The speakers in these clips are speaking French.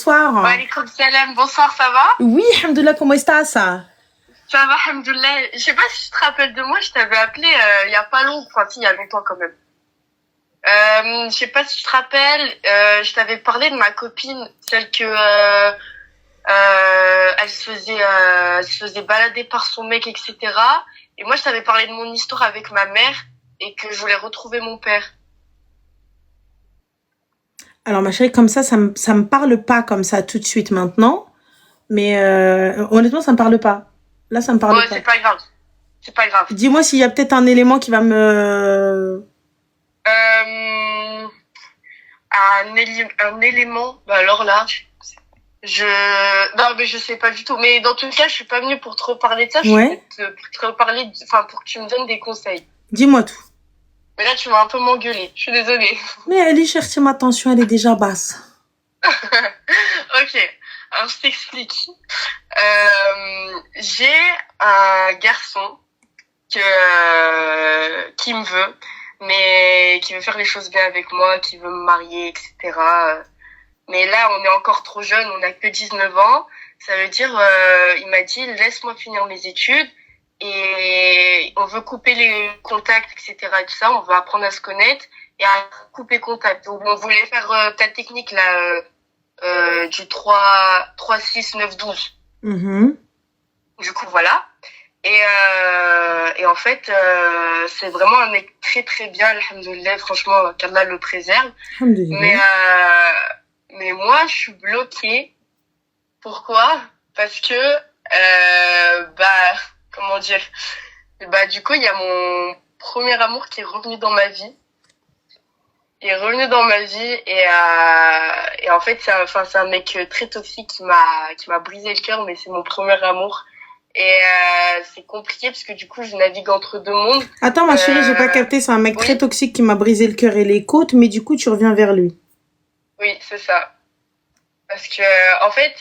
bonsoir. Wa alaykoum salam, bonsoir, ça va? Oui, alhamdoulilah, comment est-ce ça? Ça va, alhamdoulilah. Je sais pas si tu te rappelles de moi, je t'avais appelé il y a pas longtemps, enfin si, il y a longtemps quand même. Je sais pas si tu te rappelles, je t'avais parlé de ma copine, celle que elle se faisait balader par son mec, etc. Et moi, je t'avais parlé de mon histoire avec ma mère et que je voulais retrouver mon père. Alors, ma chérie, comme ça me parle pas comme ça tout de suite maintenant. Mais honnêtement, ça me parle pas. Là, ça me parle Ouais, pas. c'est pas grave. C'est pas grave. Dis-moi s'il y a peut-être un élément qui va me... Un élément, bah alors là, non, mais je sais pas du tout. Mais dans tout cas, je suis pas venue pour te reparler de ça. Ouais. Je suis venue pour te reparler, enfin, pour que tu me donnes des conseils. Dis-moi tout. Mais là, tu m'as un peu m'engueulé. Je suis désolée. Mais allez chercher ma tension, elle est déjà basse. Ok. Alors, je t'explique. J'ai un garçon qui me veut, mais qui veut faire les choses bien avec moi, qui veut me marier, etc. Mais là, on est encore trop jeune, on n'a que 19 ans. Ça veut dire, il m'a dit, laisse-moi finir mes études. Et on veut couper les contacts, etc. et tout ça. On veut apprendre à se connaître et à couper contact. Donc, on voulait faire ta technique, là, du 6, 9, 12. Mm-hmm. Du coup, voilà. Et en fait, c'est vraiment un mec très, très bien, alhamdoulilah. Franchement, qu'Allah le préserve. Mais moi, je suis bloquée. Pourquoi? Parce que, comment dire? Du coup, il y a mon premier amour qui est revenu dans ma vie. Il est revenu dans ma vie et en fait, c'est un mec très toxique qui m'a brisé le cœur, mais c'est mon premier amour. Et c'est compliqué parce que du coup, je navigue entre deux mondes. Attends, ma chérie, j'ai pas capté. C'est un mec très toxique qui m'a brisé le cœur et les côtes, mais du coup, tu reviens vers lui. Oui, c'est ça. Parce que, en fait,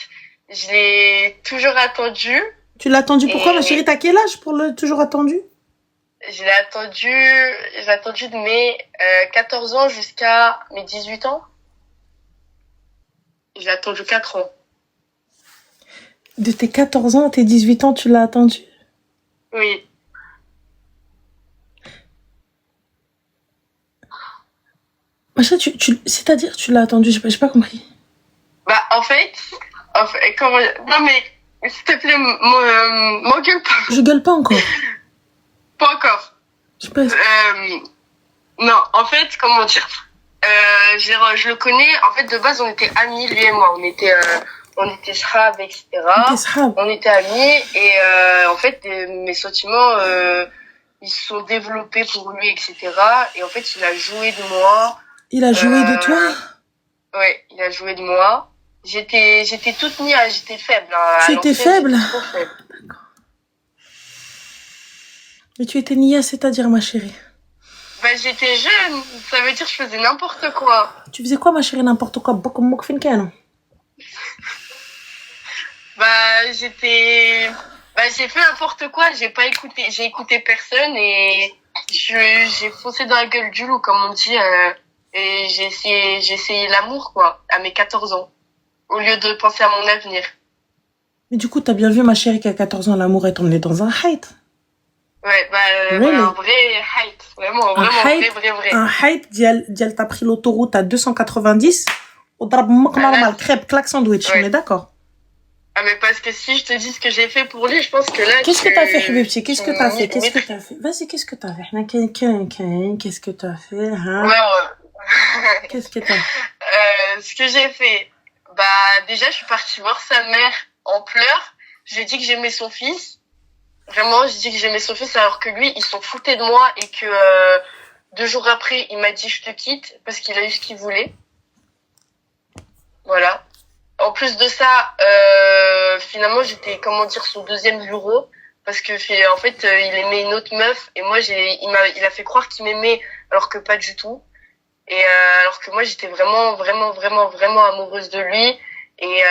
je l'ai toujours attendu. Tu l'as attendu pourquoi, ma chérie? T'as quel âge pour le toujours attendu? J'ai attendu de mes 14 ans jusqu'à mes 18 ans. J'ai attendu 4 ans. De tes 14 ans à tes 18 ans, tu l'as attendu? Oui. Machin, c'est-à-dire, tu l'as attendu, j'ai pas compris. En fait, comment... Non mais, s'il te plaît, m'engueule pas. Je gueule pas encore. Pas encore. Non, en fait, comment dire, je le connais, en fait, de base, on était amis, lui et moi. On était sahab, etc. On était amis, et en fait, mes sentiments, ils se sont développés pour lui, etc. Et en fait, il a joué de moi. Il a joué de toi? Ouais, il a joué de moi. J'étais toute nia, j'étais faible. Hein, tu étais faible? Trop faible. D'accord. Mais tu étais nia, c'est-à-dire, ma chérie? J'étais jeune, ça veut dire que je faisais n'importe quoi. Tu faisais quoi, ma chérie, n'importe quoi? J'ai fait n'importe quoi, j'ai écouté personne et j'ai foncé dans la gueule du loup, comme on dit, et j'ai essayé l'amour, quoi, à mes 14 ans, au lieu de penser à mon avenir. Mais du coup, t'as bien vu, ma chérie, qu'à 14 ans, l'amour est emmené dans un hate. Ouais, really? Un vrai hate, vraiment, vrai. Un hate, Dial t'a pris l'autoroute à 290, au drap normal, crêpe, claque, sandwich, on est d'accord? Ah, mais parce que si je te dis ce que j'ai fait pour lui, je pense que là... Qu'est-ce que t'as fait, Habibti? Qu'est-ce que t'as fait? Vas-y, qu'est-ce que t'as fait? Qu'est-ce que t'as fait, hein? Qu'est-ce que t'as fait? Ce que j'ai fait, déjà, je suis partie voir sa mère en pleurs. Je lui ai dit que j'aimais son fils. Vraiment, j'ai dit que j'aimais son fils alors que lui, il s'en foutait de moi et que 2 jours après, il m'a dit je te quitte parce qu'il a eu ce qu'il voulait. Voilà. En plus de ça, finalement, j'étais, son deuxième bureau parce que en fait, il aimait une autre meuf et moi, il a fait croire qu'il m'aimait alors que pas du tout. Et alors que moi, j'étais vraiment, vraiment, vraiment, vraiment amoureuse de lui. Et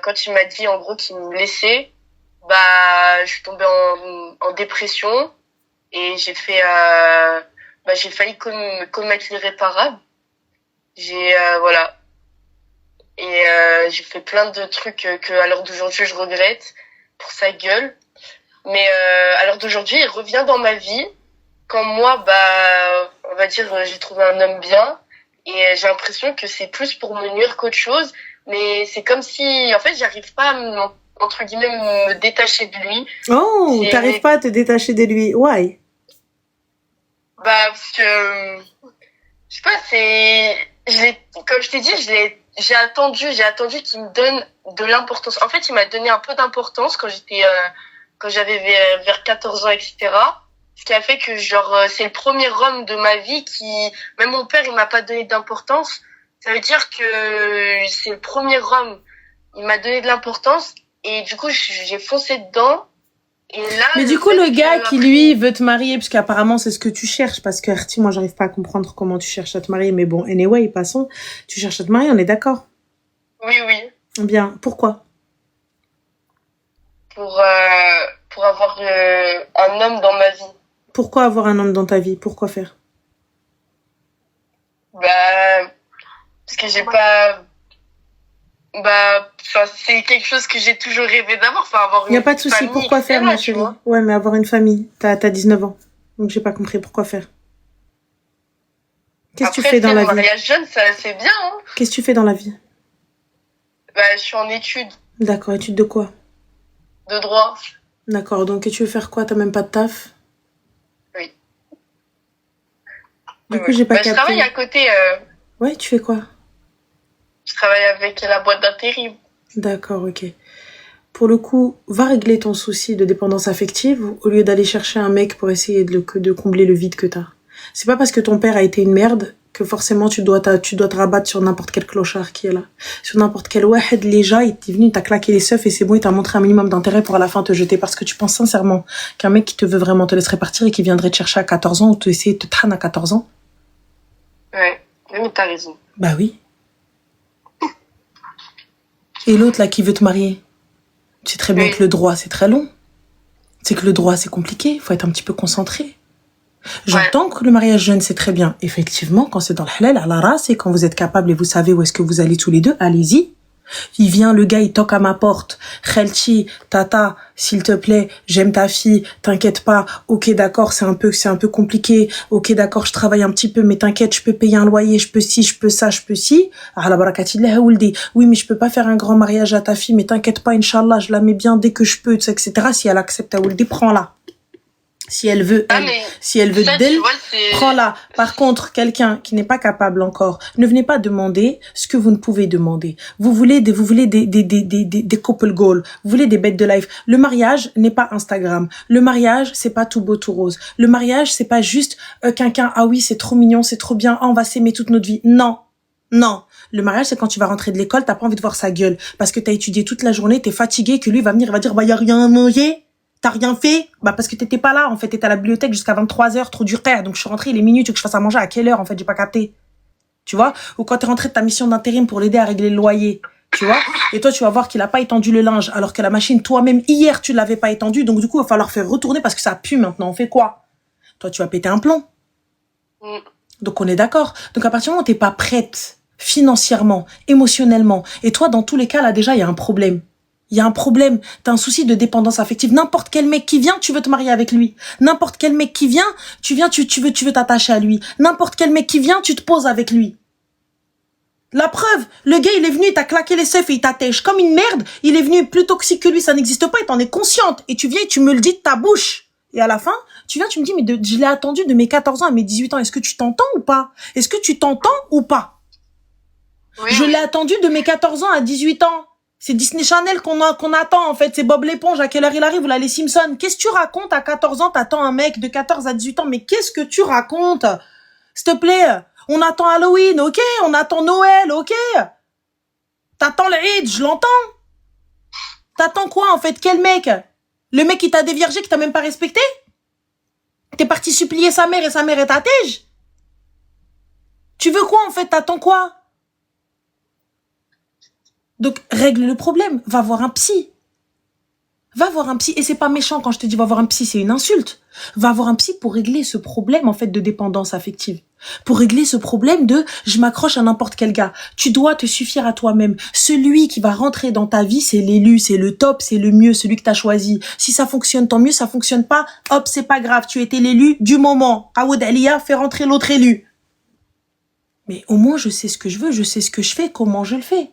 quand il m'a dit en gros qu'il me laissait, je suis tombée en dépression et j'ai failli commettre l'irréparable. Voilà. Et j'ai fait plein de trucs que à l'heure d'aujourd'hui je regrette pour sa gueule. Mais à l'heure d'aujourd'hui, il revient dans ma vie. Quand moi, on va dire, j'ai trouvé un homme bien. Et j'ai l'impression que c'est plus pour me nuire qu'autre chose. Mais c'est comme si, en fait, j'arrive pas à entre guillemets, me détacher de lui. Oh, t'arrives pas à te détacher de lui. Why? Parce que, je sais pas, comme je t'ai dit, j'ai attendu qu'il me donne de l'importance. En fait, il m'a donné un peu d'importance quand j'avais vers 14 ans, etc. Ce qui a fait que, c'est le premier homme de ma vie même mon père, il m'a pas donné d'importance. Ça veut dire que c'est le premier homme. Il m'a donné de l'importance et du coup, j'ai foncé dedans. Et là, mais du coup, le gars qui, lui, veut te marier, parce qu'apparemment, c'est ce que tu cherches, parce que, Artie, moi, j'arrive pas à comprendre comment tu cherches à te marier, mais bon, anyway, passons. Tu cherches à te marier, on est d'accord? Oui. Bien. Pourquoi? Pour avoir un homme dans ma vie. Pourquoi avoir un homme dans ta vie? Pourquoi faire? Parce que j'ai pas... c'est quelque chose que j'ai toujours rêvé d'avoir. Avoir une famille. Y a pas de souci. Pourquoi faire, ma chérie? Ouais, mais avoir une famille. T'as 19 ans. Donc, j'ai pas compris. Pourquoi faire? Qu'est-ce que tu fais dans la vie? Le mariage jeune, c'est bien, hein. Qu'est-ce que tu fais dans la vie? Je suis en études. D'accord. Études de quoi? De droit. D'accord. Donc, et tu veux faire quoi? T'as même pas de taf? Oui. Du coup, j'ai pas capté. Je travaille à côté. Ouais, tu fais quoi? Je travaille avec la boîte d'intérim. D'accord, ok. Pour le coup, va régler ton souci de dépendance affective au lieu d'aller chercher un mec pour essayer de combler le vide que t'as. C'est pas parce que ton père a été une merde que forcément tu dois te rabattre sur n'importe quel clochard qui est là. Sur n'importe quel wahed, déjà, il est venu, t'as claqué les seufs et c'est bon, il t'a montré un minimum d'intérêt pour à la fin te jeter parce que tu penses sincèrement qu'un mec qui te veut vraiment te laisserait partir et qui viendrait te chercher à 14 ans ou te essayer de te trâne à 14 ans. Ouais, mais t'as raison. Bah oui. Et l'autre là qui veut te marier, tu sais très bien que le droit c'est très long. C'est que le droit c'est compliqué, faut être un petit peu concentré. J'entends que le mariage jeune c'est très bien. Effectivement, quand c'est dans le halal, à la race, et quand vous êtes capable et vous savez où est-ce que vous allez tous les deux, allez-y. Il vient, le gars, il toque à ma porte. Khelchi, tata, s'il te plaît, j'aime ta fille, t'inquiète pas. Ok, d'accord, c'est un peu compliqué. Ok, d'accord, je travaille un petit peu, mais t'inquiète, je peux payer un loyer, je peux ci, je peux ça, je peux ci. Ah, la barakatillah, Ouldi. Oui, mais je peux pas faire un grand mariage à ta fille, mais t'inquiète pas, Inch'Allah, je la mets bien dès que je peux, etc. Si elle accepte, Ouldi, prends-la. Si elle veut, si elle veut d'elle, prends-la. Par contre, quelqu'un qui n'est pas capable encore, ne venez pas demander ce que vous ne pouvez demander. Vous voulez des couple goals. Vous voulez des bêtes de life. Le mariage n'est pas Instagram. Le mariage, c'est pas tout beau, tout rose. Le mariage, c'est pas juste quelqu'un, ah oui, c'est trop mignon, c'est trop bien, ah, on va s'aimer toute notre vie. Non. Non. Le mariage, c'est quand tu vas rentrer de l'école, t'as pas envie de voir sa gueule. Parce que t'as étudié toute la journée, t'es fatigué, que lui va venir, il va dire, bah, y a rien à manger. T'as rien fait? Parce que t'étais pas là, en fait. T'étais à la bibliothèque jusqu'à 23h, trop dur père. Donc, je suis rentrée, il est minuit, tu veux que je fasse à manger à quelle heure, en fait? J'ai pas capté. Tu vois? Ou quand t'es rentré de ta mission d'intérim pour l'aider à régler le loyer. Tu vois? Et toi, tu vas voir qu'il a pas étendu le linge, alors que la machine, toi-même, hier, tu l'avais pas étendu. Donc, du coup, il va falloir faire retourner parce que ça pue maintenant. On fait quoi? Toi, tu vas péter un plomb. Donc, on est d'accord. Donc, à partir du moment où t'es pas prête, financièrement, émotionnellement, et toi, dans tous les cas, là, déjà, il y a un problème. Il y a un problème, t'as un souci de dépendance affective. N'importe quel mec qui vient, tu veux te marier avec lui. N'importe quel mec qui vient, tu veux t'attacher à lui. N'importe quel mec qui vient, tu te poses avec lui. La preuve, le gars, il est venu, il t'a claqué les seufs et il t'attèche comme une merde. Il est venu plus toxique que lui, ça n'existe pas, et t'en es consciente. Et tu viens et tu me le dis de ta bouche. Et à la fin, tu viens, tu me dis, mais je l'ai attendu de mes 14 ans à mes 18 ans. Est-ce que tu t'entends ou pas? Est-ce que tu t'entends ou pas? Oui. Je l'ai attendu de mes 14 ans à 18 ans. C'est Disney Channel qu'on attend, en fait. C'est Bob l'éponge. À quelle heure il arrive? Ou là, les Simpsons. Qu'est-ce que tu racontes à 14 ans? T'attends un mec de 14 à 18 ans. Mais qu'est-ce que tu racontes? S'il te plaît. On attend Halloween, ok? On attend Noël, ok? T'attends le Eid, je l'entends. T'attends quoi, en fait? Quel mec? Le mec qui t'a déviergé, qui t'a même pas respecté? T'es parti supplier sa mère et sa mère est ta tège? Tu veux quoi, en fait? T'attends quoi? Donc, règle le problème. Va voir un psy. Va voir un psy, et c'est pas méchant quand je te dis va voir un psy, c'est une insulte. Va voir un psy pour régler ce problème, en fait, de dépendance affective. Pour régler ce problème de je m'accroche à n'importe quel gars. Tu dois te suffire à toi-même. Celui qui va rentrer dans ta vie, c'est l'élu, c'est le top, c'est le mieux, celui que t'as choisi. Si ça fonctionne, tant mieux, ça fonctionne pas, hop, c'est pas grave, tu étais l'élu du moment. Aoud Aliya fait rentrer l'autre élu. Mais au moins, je sais ce que je veux, je sais ce que je fais, comment je le fais.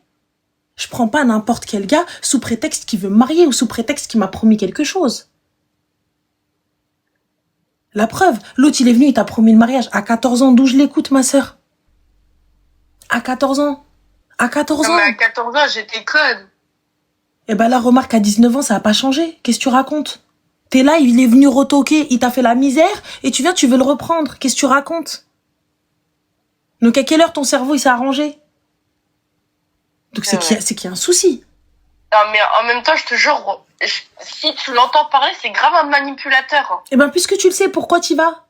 Je prends pas n'importe quel gars sous prétexte qu'il veut me marier ou sous prétexte qu'il m'a promis quelque chose. La preuve, l'autre il est venu, il t'a promis le mariage. À 14 ans, d'où je l'écoute, ma sœur? À 14 ans. À 14 ans. Non, mais à 14 ans, j'étais conne. Eh ben là, remarque, à 19 ans, ça a pas changé. Qu'est-ce que tu racontes? T'es là, il est venu retoquer, il t'a fait la misère, et tu viens, tu veux le reprendre. Qu'est-ce que tu racontes? Donc à quelle heure ton cerveau il s'est arrangé? Donc c'est qu'il y a un souci. Non, mais en même temps, je te jure, si tu l'entends parler, c'est grave un manipulateur. Eh ben, puisque tu le sais, pourquoi t'y vas?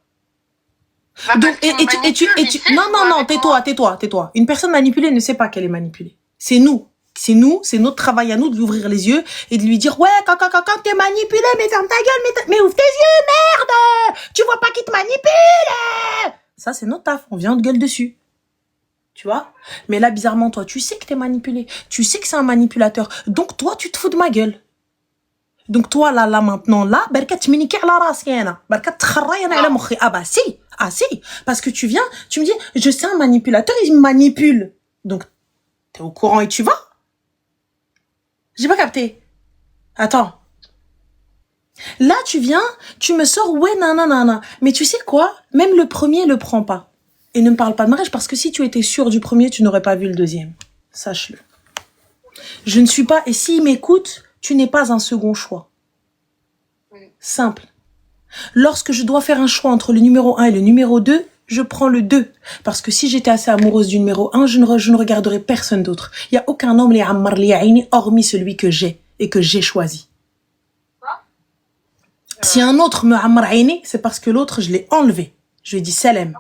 Bah, Donc, non, tais-toi. tais-toi. Une personne manipulée ne sait pas qu'elle est manipulée. C'est nous, c'est notre travail à nous de lui ouvrir les yeux et de lui dire, ouais, quand t'es manipulé, mais ferme ta gueule, mais ouvre tes yeux, merde! Tu vois pas qui te manipule! Ça, c'est notre taf, on vient de gueule dessus. Tu vois? Mais là, bizarrement, toi, tu sais que t'es manipulé. Tu sais que c'est un manipulateur. Donc, toi, tu te fous de ma gueule. Donc, toi, là, maintenant, là, barka t'miniki ala rasi ana. Barka t'kharray ana ala mokhi. Ah bah, si. Parce que tu viens, tu me dis, je sais un manipulateur, il me manipule. Donc, t'es au courant et tu vas? J'ai pas capté. Attends. Là, tu viens, tu me sors, ouais, nanana. Mais tu sais quoi? Même le premier le prend pas. Et ne me parle pas de mariage parce que si tu étais sûr du premier, tu n'aurais pas vu le deuxième. Sache-le. Je ne suis pas... Et s'il m'écoute, tu n'es pas un second choix. Simple. Lorsque je dois faire un choix entre le numéro 1 et le numéro 2, je prends le 2. Parce que si j'étais assez amoureuse du numéro 1, je ne regarderais personne d'autre. Il n'y a aucun homme li ammar li aini hormis celui que j'ai et que j'ai choisi. Si un autre me ammar aini, c'est parce que l'autre, je l'ai enlevé. Je lui ai dit salam.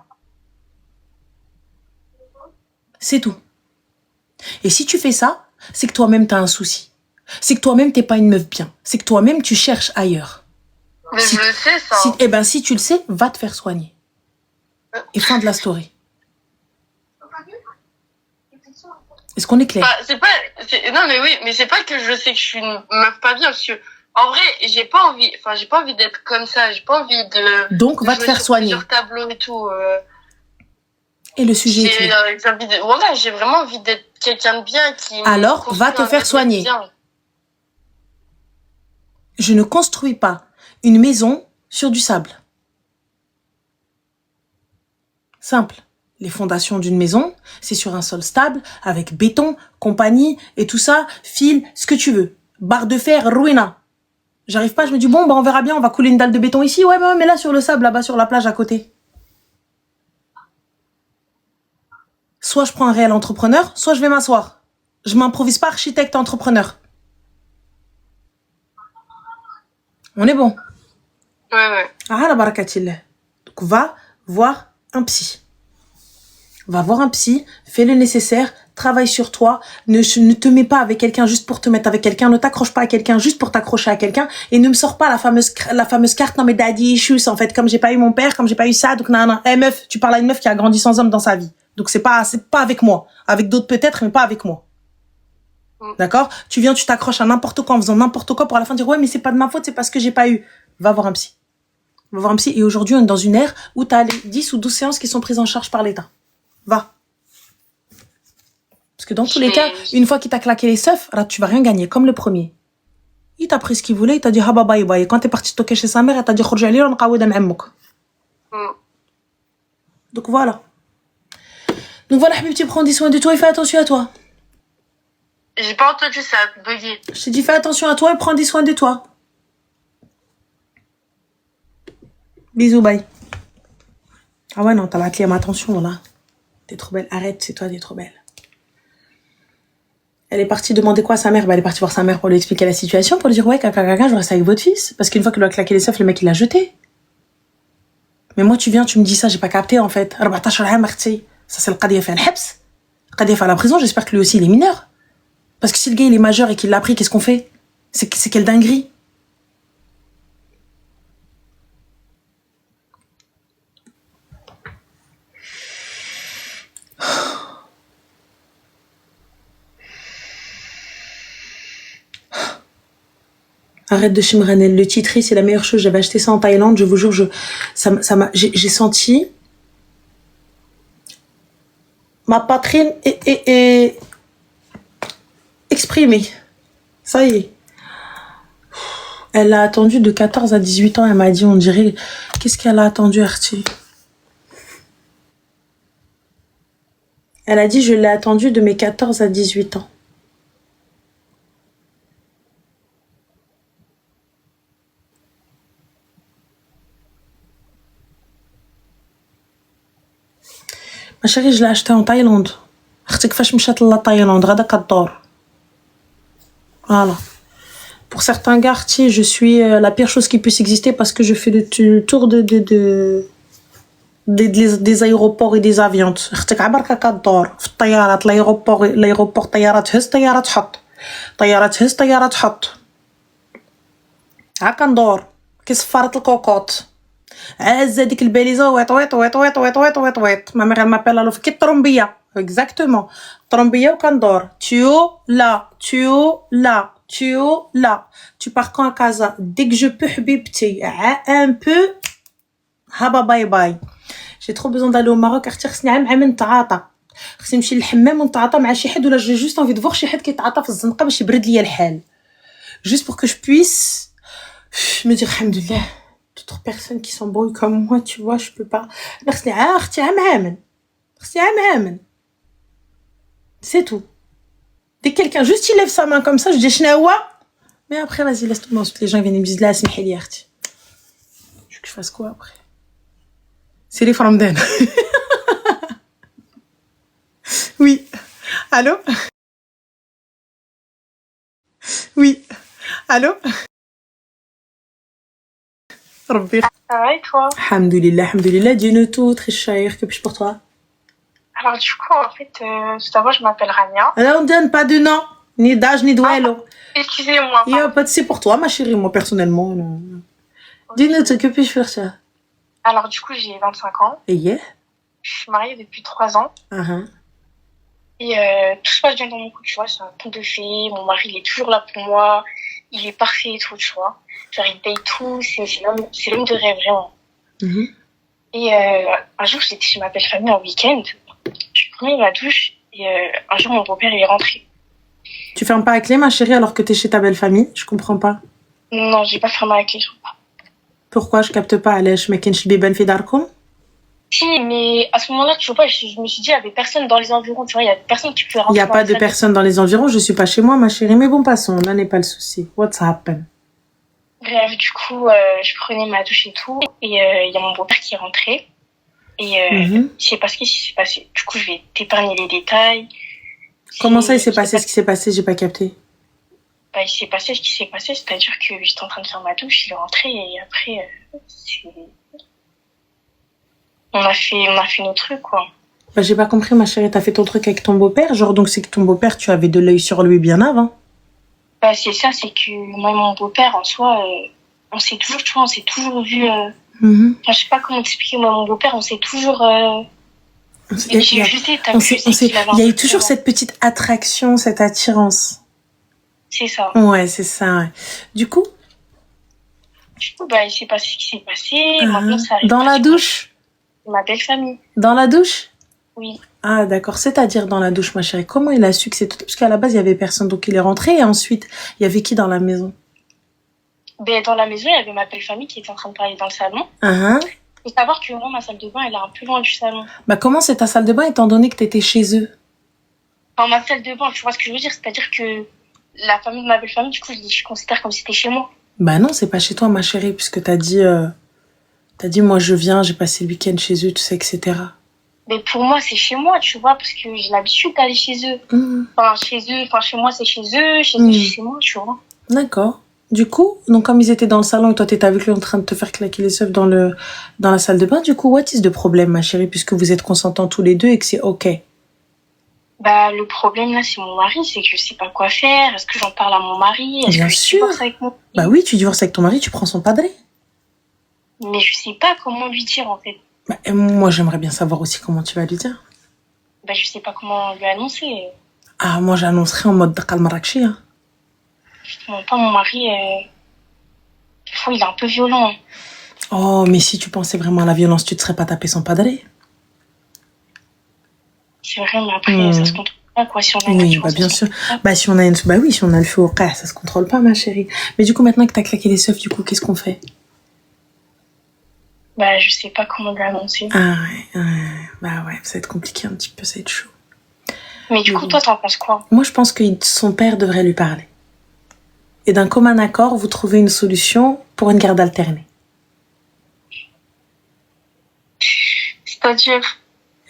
C'est tout. Et si tu fais ça, c'est que toi-même t'as un souci. C'est que toi-même t'es pas une meuf bien. C'est que toi-même tu cherches ailleurs. Mais je le sais, ça. Si tu le sais, va te faire soigner. Et fin de la story. Est-ce qu'on est clair? Non, mais oui, mais c'est pas que je sais que je suis une meuf pas bien, parce que, en vrai, j'ai pas envie d'être comme ça, j'ai pas envie de... Donc, va te faire soigner. Sur tableau et tout, Et le sujet est clair. Voilà, j'ai vraiment envie d'être quelqu'un de bien qui... Alors, va te faire soigner. Je ne construis pas une maison sur du sable. Simple. Les fondations d'une maison, c'est sur un sol stable, avec béton, compagnie, et tout ça, fil, ce que tu veux. Barre de fer, ruina. J'arrive pas, je me dis, bon, bah, on verra bien, on va couler une dalle de béton ici. Ouais, mais là, sur le sable, là-bas, sur la plage à côté. Soit je prends un réel entrepreneur, soit je vais m'asseoir. Je m'improvise pas architecte entrepreneur. On est bon. Ouais. Ah, la barakatillah. Donc, va voir un psy. Va voir un psy, fais le nécessaire, travaille sur toi, ne te mets pas avec quelqu'un juste pour te mettre avec quelqu'un, ne t'accroche pas à quelqu'un juste pour t'accrocher à quelqu'un, et ne me sors pas la fameuse carte, non mais daddy issues, en fait, comme j'ai pas eu mon père, comme j'ai pas eu ça, donc non. Eh meuf, tu parles à une meuf qui a grandi sans homme dans sa vie. Donc c'est pas avec moi. Avec d'autres peut-être, mais pas avec moi. D'accord? Tu viens, tu t'accroches à n'importe quoi en faisant n'importe quoi pour à la fin dire, ouais, mais c'est pas de ma faute, c'est parce que j'ai pas eu. Va voir un psy. Va voir un psy, et aujourd'hui, on est dans une ère où t'as les 10 ou 12 séances qui sont prises en charge par l'État. Va. Parce que dans tous les cas, une fois qu'il t'a claqué les seufs, là, tu vas rien gagner, comme le premier. Il t'a pris ce qu'il voulait, il t'a dit, ah bah bye bye. Et quand t'es parti toquer chez sa mère, elle t'a dit, khorja li, on qaweda m'ammouk. Donc voilà. Donc voilà, Habibti, prends soin de toi et fais attention à toi. J'ai pas entendu ça, bugué. Je t'ai dit, fais attention à toi et prends soin de toi. Bisous, bye. Ah ouais, non, t'as la clé à ma attention, là. T'es trop belle, arrête, c'est toi, t'es trop belle. Elle est partie demander quoi à sa mère? Bah, elle est partie voir sa mère pour lui expliquer la situation, pour lui dire, ouais, caca, je reste avec votre fils. Parce qu'une fois qu'il lui a claqué les seufs, le mec, il l'a jeté. Mais moi, tu viens, tu me dis ça, j'ai pas capté, en fait. Ça, c'est le qadia fait al-habs. Le qadia fait à la prison, j'espère que lui aussi, il est mineur. Parce que si le gars, il est majeur et qu'il l'a pris, qu'est-ce qu'on fait? C'est quelle dinguerie? Arrête de chimranel. Le titri, c'est la meilleure chose. J'avais acheté ça en Thaïlande. Je vous jure, j'ai senti ma poitrine est exprimée. Ça y est. Elle a attendu de 14 à 18 ans. Elle m'a dit, on dirait, qu'est-ce qu'elle a attendu, Artie? Elle a dit, je l'ai attendu de mes 14 à 18 ans. Ma chérie, je l'ai acheté en Thaïlande. اختي كيفاش مشات لا تايلاند غدا كدور. Voilà. Pour certains gars, je suis la pire chose qui puisse exister parce que je fais le tour des aéroports et des avions. اختك عبرك كدور في الطيارات l'aéroport طيارة تهز طيارة تحط. طيارة تهز طيارة تحط. هاكا ندور كي صفارة الكوكوط. عز هذيك الباليزه ويط ويط ويط ويط ويط ويط ويط ويط ما ميغ مابيل الو كي الطرومبيه اكزاكتومون الطرومبيه وكندور تيو لا tu pars quand à casa dès que je peux حبيبتي un peu هابا باي باي j'ai trop besoin d'aller au Maroc اختي خصني عام نتعاطى خصني نمشي للحمام ونتعاطى مع شي حد ولا جي جوست انفي دو فوغ شي حد كيتعاطى في الزنقه باش يبرد ليا الحال juste pour que je puisse me dire alhamdoulilah d'autres personnes qui s'embrouillent comme moi, tu vois, je peux pas. C'est tout. Dès que quelqu'un juste il lève sa main comme ça, je dis Shnawa. Mais après, vas-y, laisse tomber. Ensuite, les gens viennent me dire là, c'est Miheliarti. Je veux que je fasse quoi après? C'est les Framden. Oui. Allô? Oui. Allô? ربي Ça va et toi? Alhamdoulilah, Dieu tout, très cher, que puis-je pour toi? Alors du coup, en fait, tout d'abord, je m'appelle Rania. Alors, on donne pas de nom, ni d'âge, ni de wello. Excusez-moi. Il y a pas de c'est pour toi, ma chérie, moi, personnellement. Dis-nous, que puis-je faire ça? Alors du coup, j'ai 25 ans. Et yeah? Je suis mariée depuis 3 ans. Et tout se passe bien dans mon couple, tu vois, c'est un conte de fées. Mon mari, il est toujours là pour moi. Il est parfait et tout, tu vois. Genre, il paye tout. C'est l'homme de rêve, vraiment. Et un jour, j'étais chez ma belle-famille en week-end. Je prenais ma douche et un jour, mon beau-père, il est rentré. Tu fermes pas la clé, ma chérie, alors que t'es chez ta belle-famille? Je comprends pas. Non, j'ai pas fermé la clé. Pourquoi je capte pas? Allez, je mets qu'un chibiban fi darkoum? Si, mais à ce moment-là, tu vois pas, je me suis dit, il y avait personne dans les environs, tu vois, il y a personne qui pouvait rentrer. Il y a pas de personne dans les environs, je suis pas chez moi, ma chérie, mais bon, passons, là n'est pas le souci. What's happened? Bref, du coup, je prenais ma douche et tout, et il y a mon beau-père qui est rentré, et je sais pas ce qui s'est passé. Du coup, je vais t'épargner les détails. Comment ça, il s'est passé ce qui s'est passé? J'ai pas capté. Bah, il s'est passé ce qui s'est passé, c'est-à-dire que j'étais en train de faire ma douche, il est rentré, et après, on a fait nos trucs, quoi. Bah, j'ai pas compris, ma chérie, t'as fait ton truc avec ton beau-père? Genre, donc c'est que ton beau-père, tu avais de l'œil sur lui bien avant? Bah, c'est ça, c'est que moi et mon beau-père, en soi, on s'est toujours, tu vois, on s'est toujours vu. Enfin, je sais pas comment t'expliquer, moi, mon beau-père, on s'est toujours. Il y a eu toujours cette petite attraction, cette attirance. C'est ça. Ouais, c'est ça, ouais. Du coup, bah, il s'est passé ce qui s'est passé. Maintenant, ça arrive. Dans la douche? Ma belle famille. Dans la douche? Oui. Ah, d'accord. C'est-à-dire dans la douche, ma chérie. Comment il a su que c'est tout? Parce qu'à la base, il y avait personne. Donc, il est rentré et ensuite, il y avait qui dans la maison? Ben, dans la maison, il y avait ma belle famille qui était en train de parler dans le salon. Faut savoir que moi, ma salle de bain, elle est un peu loin du salon. Bah, comment c'est ta salle de bain étant donné que t'étais chez eux? Enfin, ma salle de bain, tu vois ce que je veux dire? C'est-à-dire que la famille de ma belle famille, du coup, je considère comme si c'était chez moi. Bah non, c'est pas chez toi, ma chérie, puisque t'as dit, moi, je viens, j'ai passé le week-end chez eux, tout ça, etc. Mais pour moi, c'est chez moi, tu vois, parce que j'ai l'habitude d'aller chez eux. Enfin, chez moi, c'est chez eux, chez eux, c'est chez moi, tu vois. D'accord. Du coup, donc comme ils étaient dans le salon et toi t'étais avec lui en train de te faire claquer les œufs dans la salle de bain, du coup, what is the problème, ma chérie, puisque vous êtes consentants tous les deux et que c'est ok? Bah, le problème là, c'est mon mari, c'est que je sais pas quoi faire. Est-ce que j'en parle à mon mari? Est-ce Bien que sûr. je divorce avec mon mari? Bah oui, tu divorces avec ton mari, tu prends son padré. Mais je sais pas comment lui dire, en fait. Bah, moi, j'aimerais bien savoir aussi comment tu vas lui dire. Bah, je sais pas comment lui annoncer. Ah, moi, j'annoncerais en mode Dakal Marrakchi, hein. Justement pas mon mari. Fou, il est un peu violent. Oh, mais si tu pensais vraiment à la violence, tu te serais pas tapé son padre. C'est vrai, mais après, ça se contrôle pas, quoi. Si on a une Oui, assurance, bien ça se sûr. contrôle pas. Si on a oui, si on a le feu au cas, ça se contrôle pas, ma chérie. Mais du coup, maintenant que t'as claqué les seufs, du coup, qu'est-ce qu'on fait? Je sais pas comment lui annoncer. Ah ouais, bah ouais, ça va être compliqué un petit peu, ça va être chaud. Mais du coup, toi, t'en penses quoi? Moi, je pense que son père devrait lui parler. Et d'un commun accord, vous trouvez une solution pour une garde alternée. C'est-à-dire,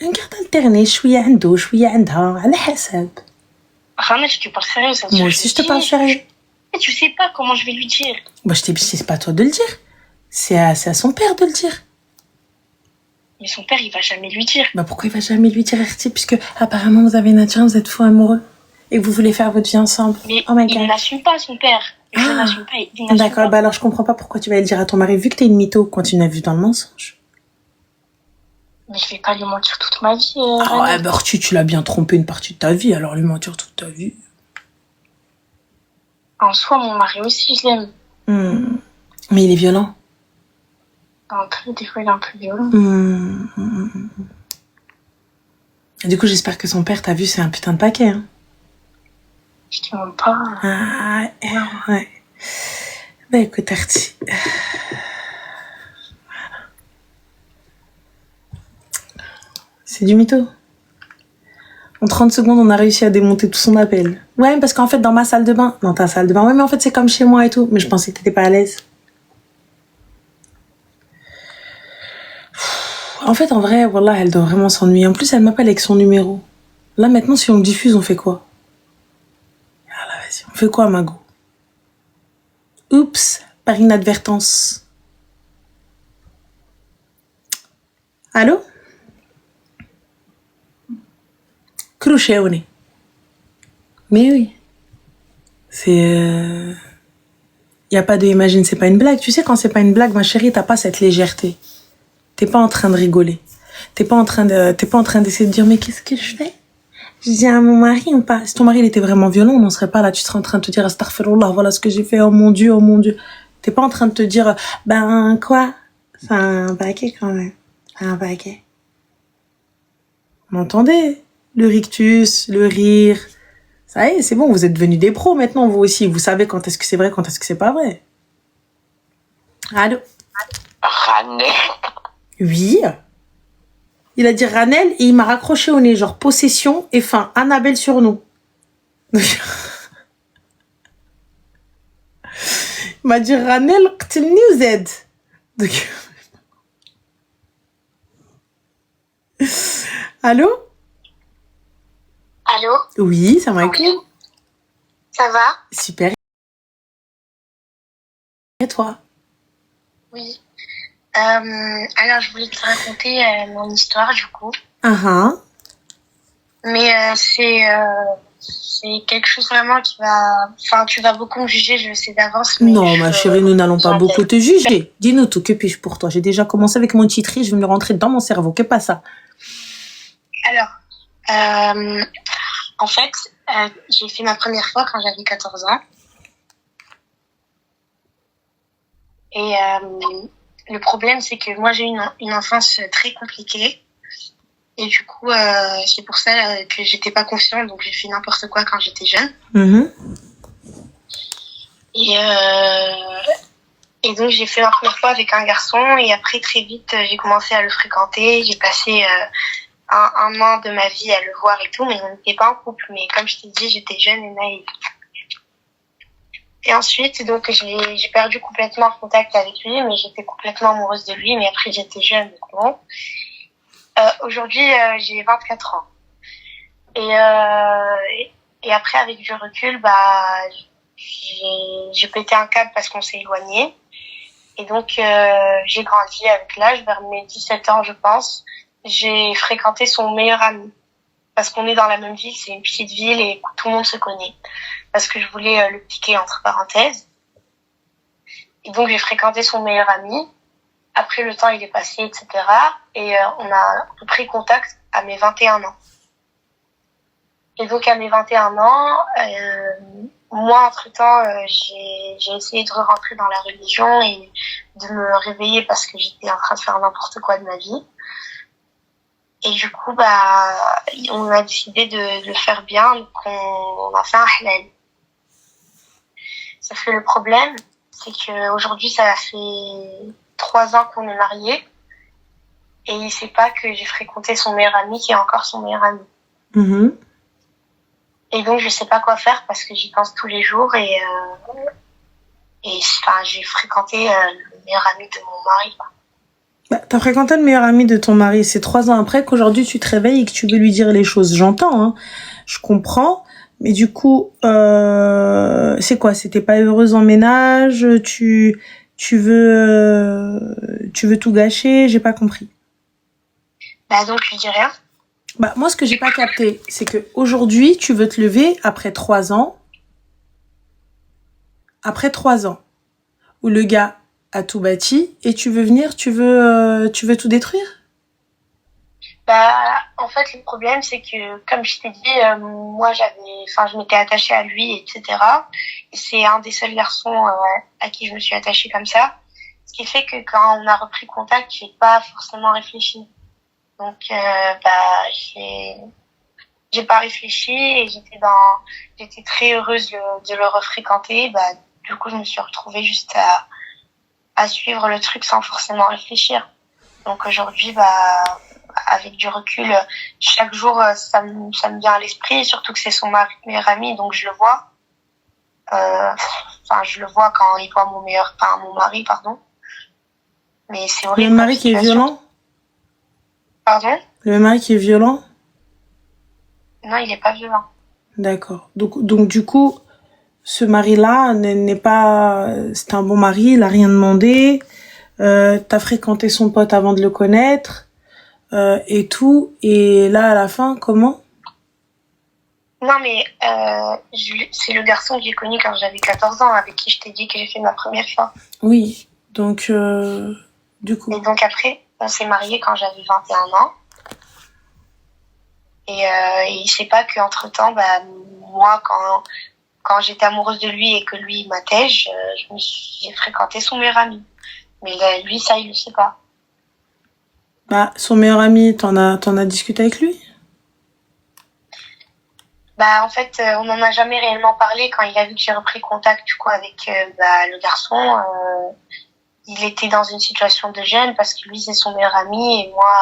Une garde alternée, شوية عنده شوية عندها على حسب. Ramel, tu parles sérieux, ça. Moi aussi, je te parle sérieux. Mais tu sais pas comment je vais lui dire. Bah, je t'ai dit, c'est pas à toi de le dire. C'est à son père de le dire. Mais son père, il va jamais lui dire. Bah, pourquoi il va jamais lui dire, Erti, puisque apparemment vous avez une attirance, vous êtes fous amoureux et que vous voulez faire votre vie ensemble. Mais oh my God. Il n'assume pas son père. Je n'assume pas. Il n'assume D'accord, pas. bah alors je comprends pas pourquoi tu vas le dire à ton mari, vu que t'es une mytho, continue à vivre dans le mensonge. Mais je vais pas lui mentir toute ma vie. Ah ouais, bah Arthur, tu l'as bien trompé une partie de ta vie, alors lui mentir toute ta vie. En soi, mon mari aussi, je l'aime. Mais il est violent. Un peu, des fois, il est un peu violent. Du coup, j'espère que son père, t'as vu, c'est un putain de paquet, hein. Je te demande pas. Ah, ouais. Bah écoute, Arti. C'est du mytho. En 30 secondes, on a réussi à démonter tout son appel. Ouais, parce qu'en fait, dans ma salle de bain... Dans ta salle de bain, ouais, mais en fait, c'est comme chez moi et tout. Mais je pensais que t'étais pas à l'aise. En fait, en vrai, voilà, elle doit vraiment s'ennuyer. En plus, elle m'appelle avec son numéro. Là, maintenant, si on le diffuse, on fait quoi? Alors, vas-y, on fait quoi, Mago? Oups, par inadvertance. Allô? Crochet au nez. Mais oui. C'est... Y a pas de imagine, c'est pas une blague. Tu sais, quand c'est pas une blague, ma chérie, t'as pas cette légèreté. T'es pas en train de rigoler. T'es pas en train d'essayer de dire, mais qu'est-ce que je fais? Je dis à mon mari ou pas? Si ton mari, il était vraiment violent, on n'en serait pas là. Tu serais en train de te dire, astaghfirullah, voilà ce que j'ai fait, oh mon Dieu, oh mon Dieu. T'es pas en train de te dire, ben, quoi? C'est un paquet quand même. Un paquet. Vous m'entendez? Le rictus, le rire. Ça y est, c'est bon, vous êtes devenus des pros maintenant, vous aussi. Vous savez quand est-ce que c'est vrai, quand est-ce que c'est pas vrai. Allô? Ranel. Oui. Il a dit Ranel et il m'a raccroché au nez, genre possession et fin. Annabelle sur nous. Il m'a dit Ranel, qtilni ou Z. Allô? Allô? Oui, ça m'a écouté. Ça va? Super. Et toi? Oui. Alors, je voulais te raconter mon histoire, du coup. Mais c'est quelque chose vraiment qui va... Enfin, tu vas beaucoup me juger, je le sais d'avance. Mais non, ma chérie, nous n'allons pas beaucoup te juger. Dis-nous tout, que puis-je pour toi? J'ai déjà commencé avec mon titri, je vais me le rentrer dans mon cerveau. Que pas ça? Alors, en fait, j'ai fait ma première fois quand j'avais 14 ans. Et le problème, c'est que moi, j'ai eu une enfance très compliquée. Et du coup, c'est pour ça que j'étais pas confiante, donc j'ai fait n'importe quoi quand j'étais jeune. Et donc, j'ai fait ma première fois avec un garçon. Et après, très vite, j'ai commencé à le fréquenter. J'ai passé un an de ma vie à le voir et tout, mais on n'était pas en couple. Mais comme je t'ai dit, j'étais jeune et naïve. Et ensuite, donc, j'ai perdu complètement le contact avec lui, mais j'étais complètement amoureuse de lui. Mais après, j'étais jeune, donc bon. Aujourd'hui, j'ai 24 ans. Et après, avec du recul, j'ai pété un câble parce qu'on s'est éloigné. Et donc, j'ai grandi avec l'âge, vers mes 17 ans, je pense. J'ai fréquenté son meilleur ami. Parce qu'on est dans la même ville, c'est une petite ville et tout le monde se connaît. Parce que je voulais le piquer entre parenthèses. Et donc, j'ai fréquenté son meilleur ami. Après, le temps, il est passé, etc. Et on a pris contact à mes 21 ans. Et donc, à mes 21 ans, moi, entre-temps, j'ai essayé de rentrer dans la religion et de me réveiller parce que j'étais en train de faire n'importe quoi de ma vie. Et du coup, on a décidé de le faire bien, donc on a fait un halal. Sauf que le problème, c'est que aujourd'hui, ça fait 3 ans qu'on est mariés. Et il sait pas que j'ai fréquenté son meilleur ami qui est encore son meilleur ami. Mhm. Et donc, je sais pas quoi faire parce que j'y pense tous les jours et j'ai fréquenté le meilleur ami de mon mari, quoi. Bah, t'as fréquenté le meilleur ami de ton mari, c'est 3 ans après qu'aujourd'hui tu te réveilles et que tu veux lui dire les choses. J'entends, hein. Je comprends. Mais du coup, c'est quoi? C'était pas heureuse en ménage? Tu veux tout gâcher? J'ai pas compris. Donc, je lui dis rien. Bah, moi, ce que j'ai pas capté, c'est que aujourd'hui, tu veux te lever après 3 ans, où le gars a tout bâti, et tu veux venir, tu veux tout détruire? En fait, le problème, c'est que, comme je t'ai dit, moi, je m'étais attachée à lui, etc. Et c'est un des seuls garçons à qui je me suis attachée comme ça. Ce qui fait que quand on a repris contact, j'ai pas forcément réfléchi. Donc, j'ai pas réfléchi et j'étais très heureuse de le refréquenter. Du coup, je me suis retrouvée juste à suivre le truc sans forcément réfléchir. Donc aujourd'hui, avec du recul, chaque jour, ça me vient à l'esprit, surtout que c'est son meilleur ami, donc je le vois. Je le vois quand il voit mon mari, pardon. Mais c'est horrible. Le mari qui est violent? Pardon? Le mari qui est violent? Non, il est pas violent. D'accord. Donc du coup, ce mari-là n'est pas... C'est un bon mari, il a rien demandé. T'as fréquenté son pote avant de le connaître. Et tout. Et là, à la fin, comment? Non, mais c'est le garçon que j'ai connu quand j'avais 14 ans, avec qui je t'ai dit que j'ai fait ma première fois. Oui. Donc, du coup... Et donc après, on s'est mariés quand j'avais 21 ans. Et il sait pas qu'entre-temps, moi, quand j'étais amoureuse de lui et que lui il m'attèche, j'ai fréquenté son meilleur ami. Mais lui, ça, il le sait pas. Son meilleur ami, t'en as discuté avec lui? En fait, on n'en a jamais réellement parlé. Quand il a vu que j'ai repris contact du coup avec le garçon, il était dans une situation de gêne parce que lui, c'est son meilleur ami et moi...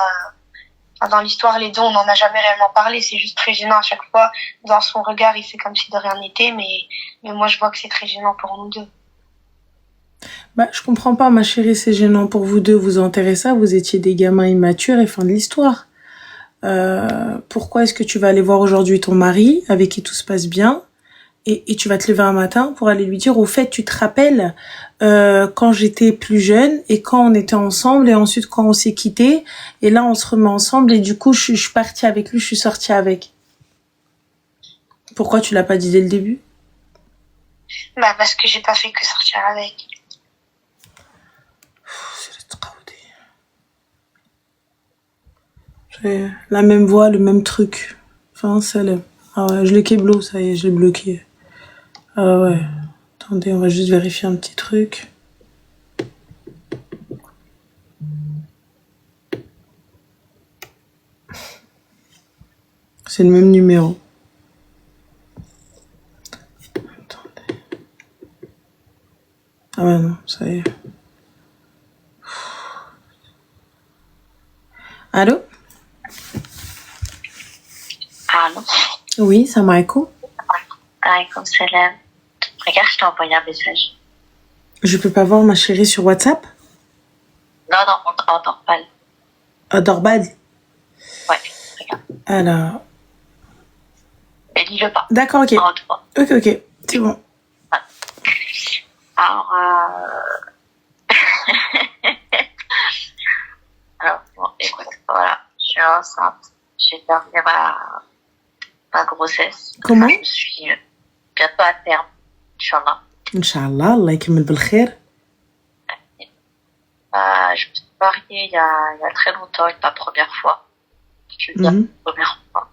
dans l'histoire, les deux, on n'en a jamais réellement parlé. C'est juste très gênant à chaque fois. Dans son regard, il fait comme si de rien n'était, mais moi, je vois que c'est très gênant pour nous deux. Je comprends pas, ma chérie, c'est gênant pour vous deux. Vous enterrez ça, vous étiez des gamins immatures et fin de l'histoire. Pourquoi est-ce que tu vas aller voir aujourd'hui ton mari, avec qui tout se passe bien, et tu vas te lever un matin pour aller lui dire, au fait, tu te rappelles quand j'étais plus jeune et quand on était ensemble et ensuite quand on s'est quittés et là on se remet ensemble et du coup je suis partie avec lui, je suis sortie avec. Pourquoi tu l'as pas dit dès le début? Parce que j'ai pas fait que sortir avec. J'ai la même voix, le même truc. Enfin, ça l'est. Ah ouais, je l'ai kéblo, ça y est, je l'ai bloqué. Ah ouais. Attendez, on va juste vérifier un petit truc. C'est le même numéro. Attendez. Ah ouais, non, ça y est. Allô? Allô? Oui, salam alaikum. Alaykoum salam. Regarde, je t'ai envoyé un message. Je peux pas voir ma chérie sur WhatsApp? Non, en normal. Dorbad? Ouais, regarde. Alors. Et lis-le pas. D'accord, ok. Ok, c'est bon. Alors, alors, bon, écoute, voilà, je suis enceinte, j'ai terminé ma grossesse. Comment? Je suis bientôt à terme, Inch'Allah. Inch'Allah, Allah yakmel bil khair. Je me suis mariée il y a très longtemps, ma première fois. Je veux dire, première fois.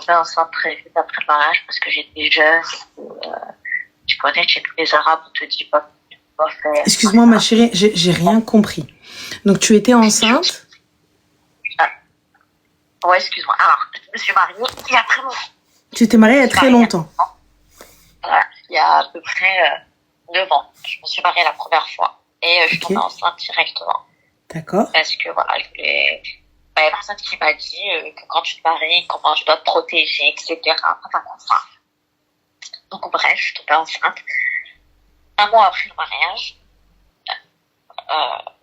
tombée enceinte très vite après le mariage parce que j'étais jeune. Tu connais, chez tous les Arabes, on te dit pas ce que tu dois faire. Excuse-moi, ma chérie, j'ai rien compris. Donc, tu étais enceinte? Ouais, excuse-moi. Alors, je me suis mariée il y a très longtemps. Tu t'es mariée il y a très longtemps? Voilà, il y a à peu près 9 ans. Je me suis mariée la première fois. Et je suis tombée enceinte directement. D'accord. Parce que voilà, il y a personne qui m'a dit que quand tu te maries, comment tu dois te protéger, etc. Enfin. Donc bref, je suis tombée enceinte. 1 mois après le mariage,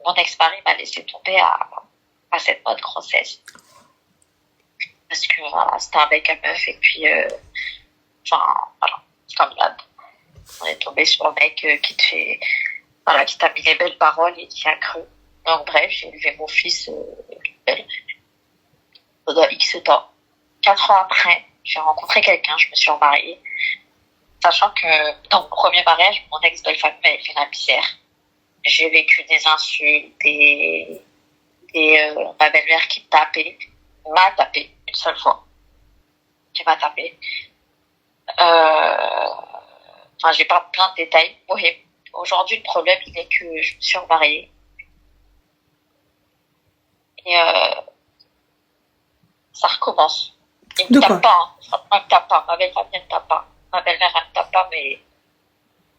mon ex-mari m'a laissé tomber à 7 mois de grossesse. Parce que voilà, c'était un mec à meuf et puis voilà, comme d'hab. On est tombé sur le mec qui t'a mis les belles paroles et qui a cru. Donc bref, j'ai élevé mon fils pendant X temps. 4 ans après, j'ai rencontré quelqu'un, je me suis remariée. Sachant que dans mon premier mariage, mon ex-belle-famille m'avait fait la misère. J'ai vécu des insultes, ma belle-mère qui m'a tapé une seule fois. Qui m'a tapé. J'ai pas plein de détails. Oui. Aujourd'hui, le problème, il est que je me suis remariée. Et ça recommence. Il me tape pas, hein. Il me tape pas. Ma belle-famille, elle me tape pas. Ma belle-mère, elle me tape pas, mais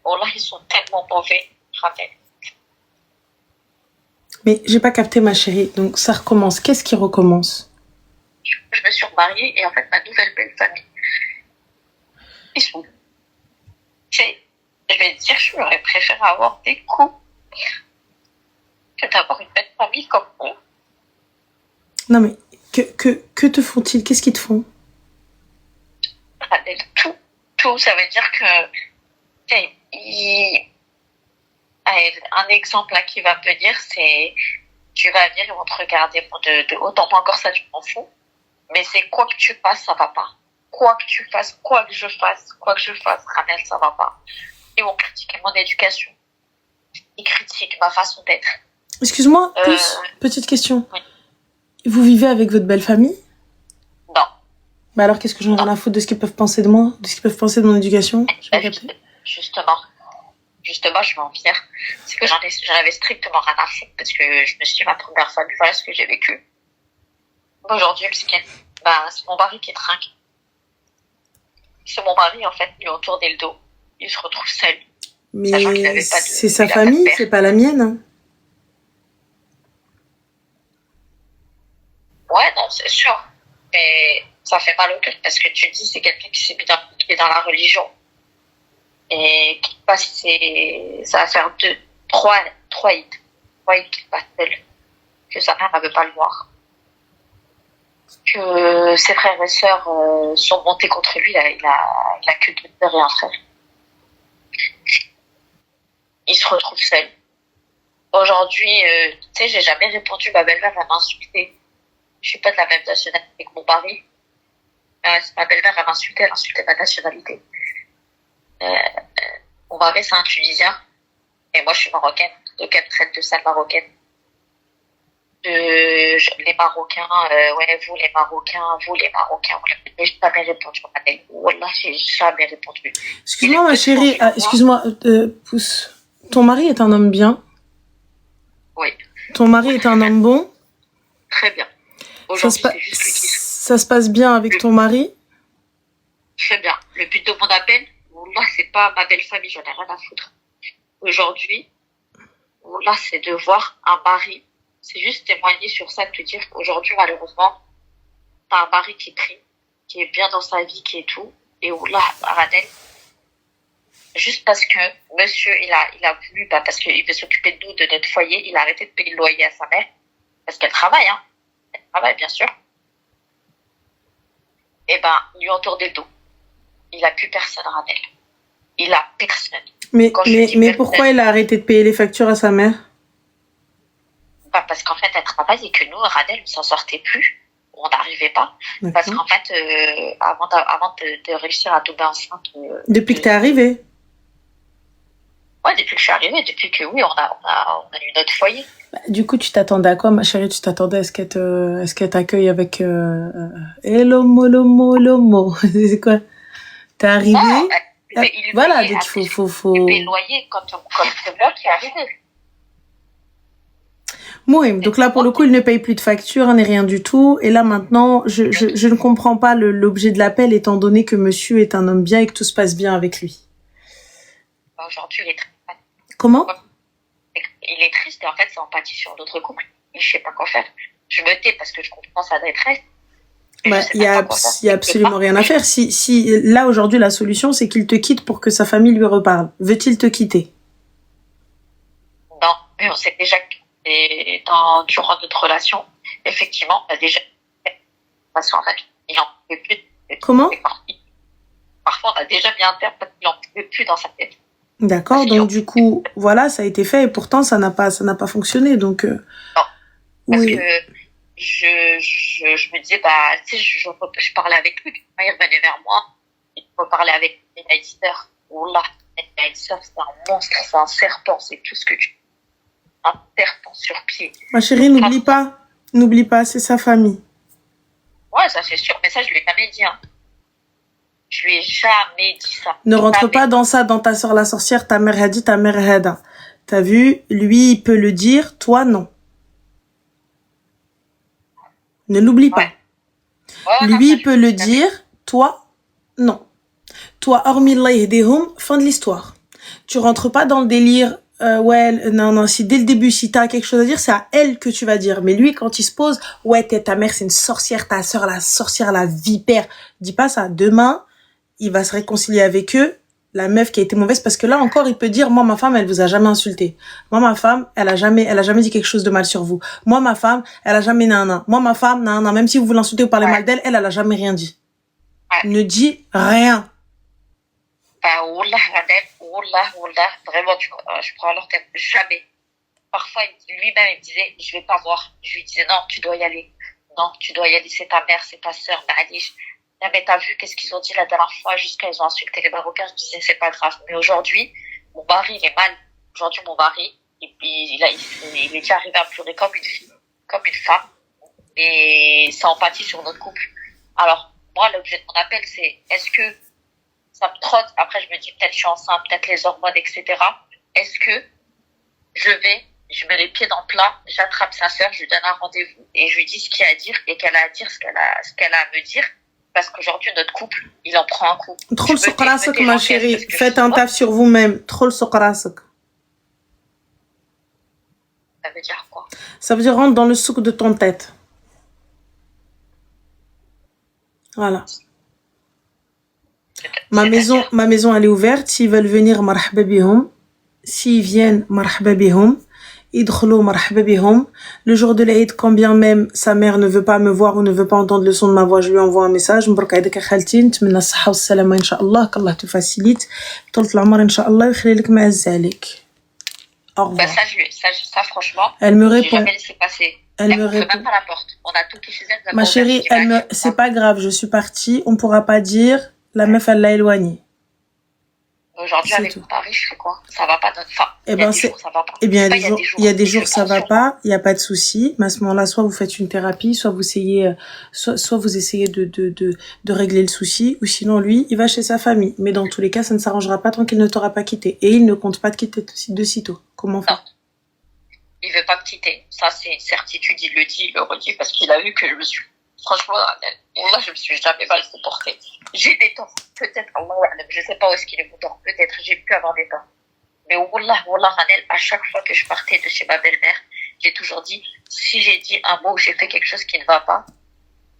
oh là, ils sont tellement mauvais, je rappelle. Mais j'ai pas capté, ma chérie. Donc, ça recommence. Qu'est-ce qui recommence? Je me suis remariée et en fait, ma nouvelle belle-famille, ils sont... Je vais te dire, j'aurais préféré avoir des coups que d'avoir une belle famille comme eux. Non, mais que te font-ils? Qu'est-ce qu'ils te font? Tout, ça veut dire que un exemple là qui va me dire, c'est tu vas venir, ils vont te regarder de haut en bas, encore ça, je m'en fous. Mais c'est quoi que tu fasses, ça va pas. Quoi que tu fasses, quoi que je fasse, Ramel, ça va pas. Ils vont critiquer mon éducation. Ils critiquent ma façon d'être. Excuse-moi, petite question. Oui. Vous vivez avec votre belle famille? Non. Bah alors, qu'est-ce que j'en ai rien à foutre de ce qu'ils peuvent penser de moi? De ce qu'ils peuvent penser de mon éducation? Justement, je m'en fière. C'est que j'en avais strictement rien à foutre parce que je me suis dit, ma première famille, voilà ce que j'ai vécu. Aujourd'hui, c'est mon mari qui trinque. C'est mon mari, en fait, lui ont tourné le dos. Il se retrouve seul. Mais c'est sa famille, c'est pas la mienne. Hein. Ouais, non, c'est sûr. Mais ça fait mal au cœur parce que tu dis c'est quelqu'un qui est dans la religion. Et qui passe ça va faire 3 hits. 3 hits qui passent seul. Que sa mère ne veut pas le voir. Que ses frères et sœurs sont montés contre lui, il a que de peur et un frère. Il se retrouve seul. Aujourd'hui, tu sais, j'ai jamais répondu, ma belle-mère elle m'a insulté. Je suis pas de la même nationalité que mon mari. Ma belle-mère elle m'a insulté ma nationalité. Mon mari c'est un Tunisien et moi je suis marocaine, donc elle me traite de sale marocaine. Les Marocains, vous les Marocains, j'ai jamais répondu. Wallah, j'ai jamais répondu. Excuse-moi ma chérie, excuse-moi, pousse. Ton mari est un homme bien? Oui. Ton mari est un homme bon? Très bien. Ça se passe bien avec ton mari? Très bien. Le but de mon appel, wallah, c'est pas ma belle famille, j'en ai rien à foutre. Aujourd'hui, wallah, c'est de voir un mari. C'est juste témoigner sur ça, de te dire qu'aujourd'hui, malheureusement, t'as un mari qui prie, qui est bien dans sa vie, qui est tout. Et wallah, Radel, juste parce que monsieur, il a voulu, parce qu'il veut s'occuper de nous, de notre foyer, il a arrêté de payer le loyer à sa mère. Parce qu'elle travaille, hein. Elle travaille, bien sûr. Et ils lui ont tourné le dos. Il a plus personne, Radel. Il a personne. Mais pourquoi il a arrêté de payer les factures à sa mère? Parce qu'en fait, elle travaille et que nous, Radel, on ne s'en sortait plus. On n'arrivait pas. D'accord. Parce qu'en fait, avant de réussir à tomber enceinte... depuis que t'es arrivée? Ouais, depuis que je suis arrivée, depuis que, oui, on a eu notre foyer. Du coup, tu t'attendais à quoi, ma chérie? Tu t'attendais à est-ce qu'elle t'accueille avec l'homo, l'homo, l'homo. C'est quoi? T'es Non, arrivé? il Voilà, payait, donc il faut. il paye le loyer quand c'est moi qui est arrivé. Mouim, donc là, pour le coup, il ne paye plus de facture, ni rien du tout. Et là, maintenant, je ne comprends pas l'objet de l'appel, étant donné que monsieur est un homme bien et que tout se passe bien avec lui. Aujourd'hui, il est très... Comment? Il est triste et en fait, ça empathie sur d'autres couples. Et je sais pas quoi faire. Je me tais parce que je comprends sa détresse. Bah, il y a absolument rien à faire. Si là, aujourd'hui, la solution, c'est qu'il te quitte pour que sa famille lui reparle. Veut-il te quitter? Non, mais on sait déjà que durant notre relation, effectivement, on a déjà en fait, il en peut plus. Comment? Parfois, on a déjà mis un terme parce qu'il en peut plus dans sa tête. D'accord, donc du coup, voilà, ça a été fait et pourtant ça n'a pas fonctionné, donc. Non, parce oui. que je me disais, bah, tu sais, je parlais avec lui, il revenait vers moi, il me parlait avec Midnighter. Oh là, Midnighter, c'est un monstre, c'est un serpent, c'est tout ce que tu. Un serpent sur pied. Ma chérie, n'oublie pas, c'est sa famille. Ouais, ça c'est sûr, mais ça je lui ai jamais dit. Hein. Je lui ai jamais dit ça. Ne rentre pas dans ça, dans ta sœur la sorcière, ta mère a dit, ta mère a dit. T'as vu, lui il peut le dire, toi non. Ne l'oublie pas. Ouais, lui il peut le dire, toi non. Toi, hormis Allah yahdihum, fin de l'histoire. Tu rentres pas dans le délire. Ouais, non, si dès le début, si t'as quelque chose à dire, c'est à elle que tu vas dire. Mais lui, quand il se pose, ouais, ta mère, c'est une sorcière, ta sœur, la sorcière, la vipère. Dis pas ça. Demain, il va se réconcilier avec eux, la meuf qui a été mauvaise, parce que là encore, il peut dire, moi, ma femme, elle vous a jamais insulté. Moi, ma femme, elle a jamais dit quelque chose de mal sur vous. Moi, ma femme, elle a jamais nan. Moi, ma femme, nan, même si vous l'insultez ou parlez mal d'elle, elle a jamais rien dit. Ouais. Ne dis rien. Wallah, vraiment, je prends leur tête, jamais. Parfois, lui-même, il me disait, je vais pas voir. Je lui disais, non, tu dois y aller. Non, tu dois y aller, c'est ta mère, c'est ta sœur, mais t'as vu qu'est-ce qu'ils ont dit la dernière fois, jusqu'à ils ont insulté les Marocains, je disais, c'est pas grave. Mais aujourd'hui, mon mari, il est mal. Aujourd'hui, mon mari, il est déjà arrivé à pleurer comme une fille, comme une femme. Et ça empathie sur notre couple. Alors, moi, l'objet de mon appel, c'est, est-ce que ça me trotte, après je me dis peut-être je suis enceinte, peut-être les hormones, etc. Est-ce que je mets les pieds dans le plat, j'attrape sa sœur, je lui donne un rendez-vous et je lui dis ce qu'il y a à dire et qu'elle a à dire ce qu'elle a à me dire, parce qu'aujourd'hui notre couple, il en prend un coup. Trop le soqrasak, ma chérie, faites un taf sur vous-même, trop le soqrasak. Ça veut dire quoi? Ça veut dire rentre dans le souk de ton tête. Voilà. Ma maison, elle est ouverte. S'ils veulent venir, marhaba bihom. S'ils viennent, marhaba bihom. Idkhulou, marhaba bihom. Le jour de l'Aïd, quand bien même sa mère ne veut pas me voir ou ne veut pas entendre le son de ma voix, je lui envoie un message. Mbark aïdak khaltin, tmina saha wa salama, incha'Allah, qu'Allah te facilite. Tolt l'amar, incha'Allah, yakhlilik ma'azzalik. Au revoir. Ça, franchement, elle me répond. J'ai jamais laissé passer. Elle me répond. Même pas la porte. On a tout qui chez elle. Ma chérie, c'est pas grave, je suis partie. On pourra pas dire. La meuf, elle l'a éloignée. Aujourd'hui, avec mon mari, je fais quoi? Ça va pas notre femme. Eh ben, il y a des jours, ça va pas, il y a pas de souci. Mais à ce moment-là, soit vous faites une thérapie, soit vous essayez, soit vous essayez de régler le souci, ou sinon lui, il va chez sa famille. Mais dans tous les cas, ça ne s'arrangera pas tant qu'il ne t'aura pas quitté. Et il ne compte pas te quitter de sitôt. Comment faire? Il veut pas me quitter. Ça, c'est une certitude. Il le dit, il le redit parce qu'il a vu que je me suis, franchement, là, je me suis jamais mal comportée. J'ai des torts. Peut-être, je sais pas où est-ce qu'il est mon tort. Peut-être, j'ai pu avoir des torts. Mais wallah, Ranel, à chaque fois que je partais de chez ma belle-mère, j'ai toujours dit, si j'ai dit un mot ou j'ai fait quelque chose qui ne va pas,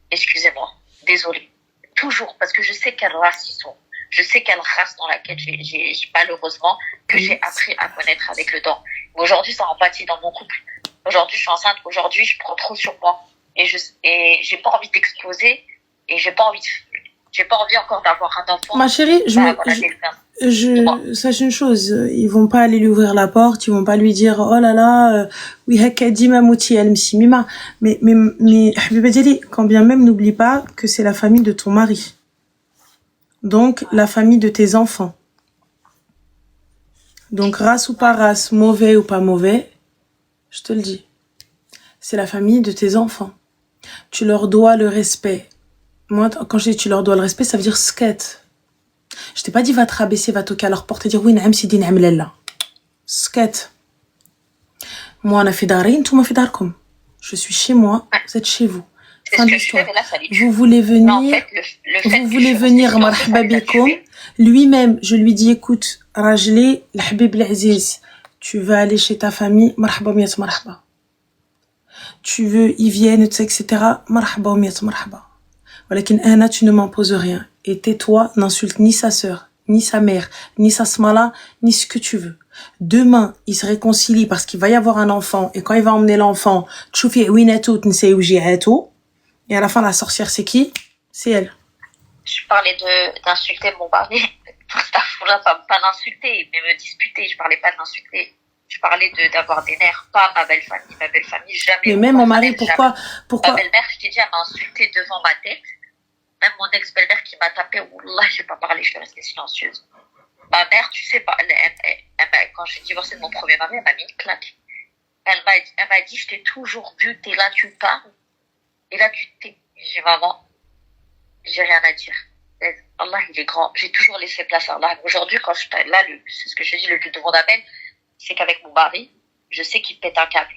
excusez-moi, désolé. Toujours, parce que je sais quelle race ils sont. Je sais quelle race dans laquelle j'ai malheureusement, que j'ai appris à connaître avec le temps. Mais aujourd'hui, ça empathie dans mon couple. Aujourd'hui, je suis enceinte. Aujourd'hui, je prends trop sur moi. Et j'ai pas envie d'exploser. Et j'ai pas envie encore d'avoir un enfant. Ma chérie, sache une chose, ils vont pas aller lui ouvrir la porte, ils vont pas lui dire oh là là, oui hakadi mamouti elle msimima. Mais Habibadjali, quand bien même n'oublie pas que c'est la famille de ton mari. Donc la famille de tes enfants. Donc race ou pas race, mauvais ou pas mauvais, Je te le dis. C'est la famille de tes enfants. Tu leur dois le respect. Moi, quand je dis tu leur dois le respect, ça veut dire sket. Je t'ai pas dit va te rabaisser, va toquer à leur porte et dire oui, naam sidi naam lalla. Sket. Moi, on a fait darin, tout m'a fait darkom. Je suis chez moi, vous êtes chez vous. C'est Fin ce de que je fais, l'histoire. mais là, ça les tue. Vous voulez Mais en venir, fait, le fait vous que voulez je suis venir, restée silencieuse, marhaba ça les a bikoum. tués. Lui-même, je lui dis écoute, Rajli, l'habib l'aziz, tu veux aller chez ta famille, marhaba miyat marhaba. Tu veux, ils viennent, etc. Marhaba miyat marhaba. Walakin Anna, tu ne m'imposes rien. Et tais-toi, n'insulte ni sa sœur, ni sa mère, ni sa smala, ni ce que tu veux. Demain, ils se réconcilient parce qu'il va y avoir un enfant. Et quand il va emmener l'enfant, tchoufi winatou, t'nsei oujiatou. Et à la fin, la sorcière, c'est qui? C'est elle. Je parlais d'insulter mon mari. Pas l'insulter, mais me disputer. Je parlais pas de l'insulter. Je parlais d'avoir des nerfs, pas ma belle famille. Ma belle famille, jamais. Mais même mon mari, pourquoi? Ma belle-mère, je t'ai dit, elle m'a insulté devant ma tête. Même mon ex-belle-mère qui m'a tapé, wallah, j'ai pas parlé, je suis restée silencieuse. Ma mère, tu sais pas, quand j'ai divorcé de mon premier mari, elle m'a mis une claque. Elle m'a dit, je t'ai toujours vu, t'es là, tu parles. Et là, tu t'es. J'ai maman, j'ai rien à dire. Allah, il est grand. J'ai toujours laissé place à Allah. Aujourd'hui, quand là, c'est ce que je dis, le but de mon appel, c'est qu'avec mon mari, je sais qu'il pète un câble.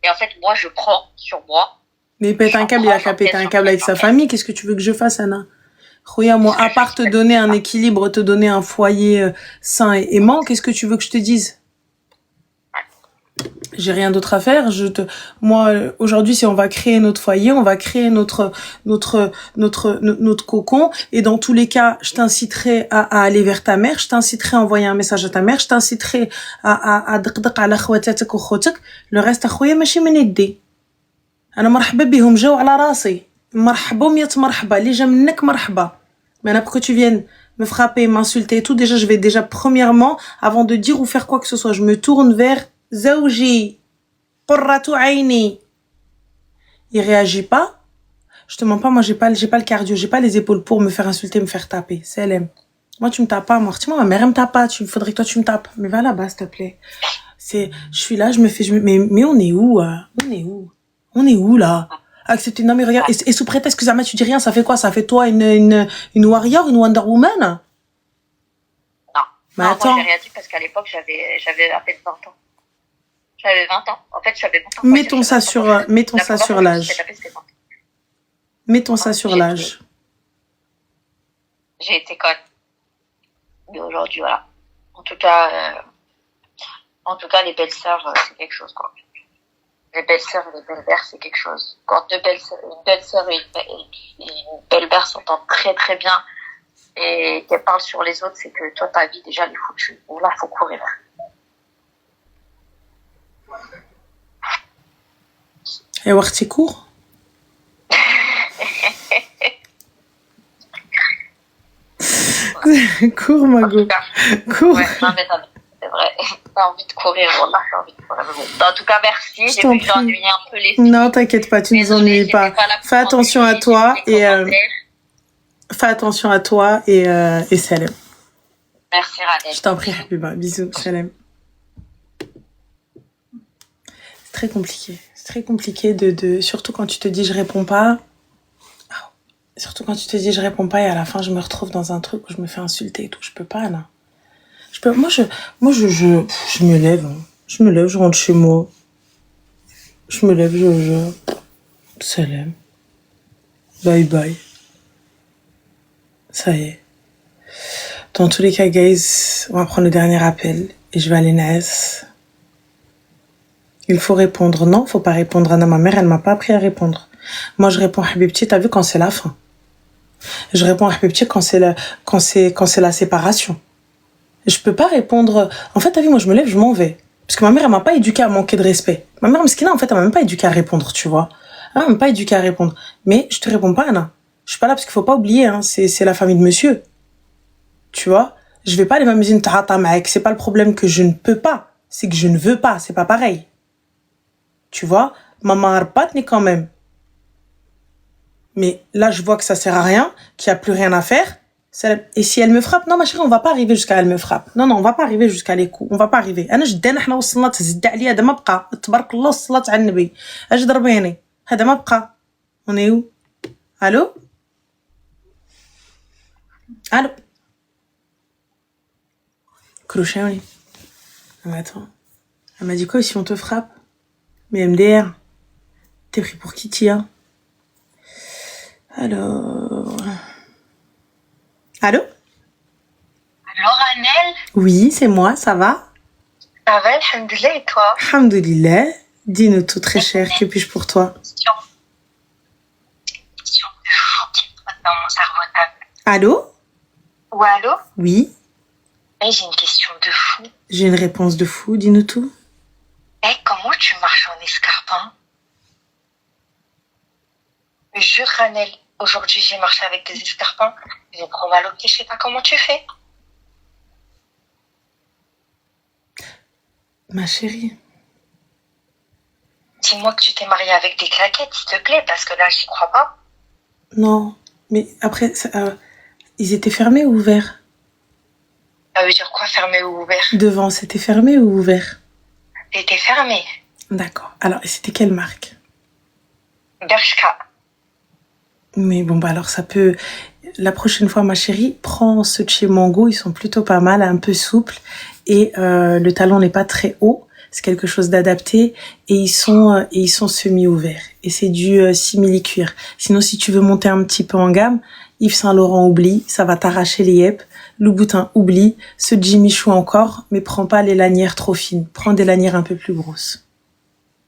Et en fait, moi, je prends sur moi. Mais il pète un câble, il a qu'à péter un câble avec sa famille. Qu'est-ce que tu veux que je fasse, Anna? Khoya, moi, à part te donner un équilibre, te donner un foyer sain et aimant, qu'est-ce que tu veux que je te dise? J'ai rien d'autre à faire. Moi, aujourd'hui, si on va créer notre foyer, on va créer notre cocon. Et dans tous les cas, je t'inciterai à aller vers ta mère. Je t'inciterai à envoyer un message à ta mère. Je t'inciterai à على خواتاتك وخوتك. Le reste, أخويا ماشي من يدي. أنا مرحبا بهم جاو على راسي. مرحبا ومية مرحبا. اللي جا منك مرحبا. Maintenant, pour que tu viennes me frapper, m'insulter et tout, déjà, je vais premièrement, avant de dire ou faire quoi que ce soit, je me tourne vers Zawji, Qurratu Aini. Il réagit pas. Je te mens pas, moi, j'ai pas le cardio, j'ai pas les épaules pour me faire insulter, me faire taper. C'est elle. Moi, tu me tapes pas, moi. Ma mère, elle me tape pas. Faudrait que toi, tu me tapes. Mais va là-bas, s'il te plaît. Je suis là, mais on est où, On est où, là? Accepter, non, mais regarde, et sous prétexte que Zama, tu dis rien, ça fait quoi? Ça fait toi une warrior, une Wonder Woman? Non. Mais non, attends. Moi, j'ai rien dit parce qu'à l'époque, j'avais à peine 20 ans. J'avais 20 ans. En fait, j'avais 20 ans. Mettons ça sur l'âge. Mettons ça sur l'âge. J'ai été conne. Mais aujourd'hui, voilà. En tout cas, les belles-sœurs, c'est quelque chose, quoi. Les belles-sœurs et les belles-mères, c'est quelque chose. Quand une belle-sœur et une belle-mère s'entendent très très bien et qu'elles parlent sur les autres, c'est que toi, ta vie, déjà, elle est foutue. Ou là, faut courir. Et voir tes cours? Cours, Mago. Cours. Ouais, non, mais c'est vrai. T'as envie de courir, voilà, j'ai envie de courir. Bon. En tout cas, merci. J'ai pu t'ennuyer un peu les filles. Non, t'inquiète pas, tu ne nous ennuies pas. Fais attention à toi et salam. Merci, Radel. Je t'en prie, Habiba. Bisous, salam. C'est très compliqué. C'est très compliqué surtout quand tu te dis je réponds pas. Surtout quand tu te dis je réponds pas et à la fin je me retrouve dans un truc où je me fais insulter et tout. Je peux pas, là. Moi, je me lève. Hein. Je me lève, je rentre chez moi. Je me lève, salam. Bye bye. Ça y est. Dans tous les cas, guys, on va prendre le dernier appel et je vais aller naze. Il faut répondre. Non, faut pas répondre. Anna, ma mère, elle m'a pas appris à répondre. Moi, je réponds Habibti, t'as vu quand c'est la fin. Je réponds Habibti quand c'est la séparation. Je peux pas répondre. En fait, t'as vu, moi, je me lève, je m'en vais. Parce que ma mère, elle m'a pas éduquée à manquer de respect. Ma mère, Mskina, en fait, elle m'a même pas éduquée à répondre, tu vois. Elle m'a même pas éduquée à répondre. Mais je te réponds pas, Anna. Je suis pas là parce qu'il faut pas oublier, hein. C'est la famille de monsieur. Tu vois. Je vais pas aller m'amuser une tarata mec. C'est pas le problème que je ne peux pas. C'est que je ne veux pas. C'est pas pareil. Tu vois. Maman arbatni quand même. Mais là, je vois que ça sert à rien, qu'il y a plus rien à faire. Et si elle me frappe, non ma chérie, on va pas arriver jusqu'à elle me frappe. Non, on va pas arriver jusqu'à les coups. On va pas arriver. أنا جدان احنا وصلنا تزد عليا هذا ما بقى. تبارك الله الصلاة على النبي. اجي ضربيني. هذا ما بقى. On est où? Allô? Allô? Clochard, ah, attends. Elle m'a dit quoi si on te frappe? Mais MDR. T'es pris pour qui, Tia? Alors... Allô? Allô, Ranel? Oui, c'est moi, ça va? Ça va, alhamdoulilah, et toi? Alhamdoulilah. Dis-nous tout, très cher, que puis-je pour toi? Question de fou qui me trotte dans mon cerveau. Allô? Ou allô? Oui, Eh, j'ai une question de fou. j'ai une réponse de fou, dis-nous tout. Eh, comment tu marches en escarpin? Je jure, Ranel, aujourd'hui j'ai marché avec des escarpins. J'ai trop mal au pied, je sais pas comment tu fais. Ma chérie. Dis-moi que tu t'es mariée avec des claquettes, s'il te plaît, parce que là, j'y crois pas. Non, mais après, ils étaient fermés ou ouverts? Ça veut dire quoi, fermé ou ouvert? Devant, c'était fermé ou ouvert? T'étais fermé. D'accord. Alors, et c'était quelle marque? Bershka. Mais bon, bah alors ça peut... La prochaine fois, ma chérie, prends ceux de chez Mango, ils sont plutôt pas mal, un peu souples. Et le talon n'est pas très haut, c'est quelque chose d'adapté. Et ils sont semi-ouverts. Et c'est du simili-cuir. Sinon, si tu veux monter un petit peu en gamme, Yves Saint Laurent oublie, ça va t'arracher les yeux. Louboutin oublie, ce Jimmy Choo encore, mais prends pas les lanières trop fines. Prends des lanières un peu plus grosses.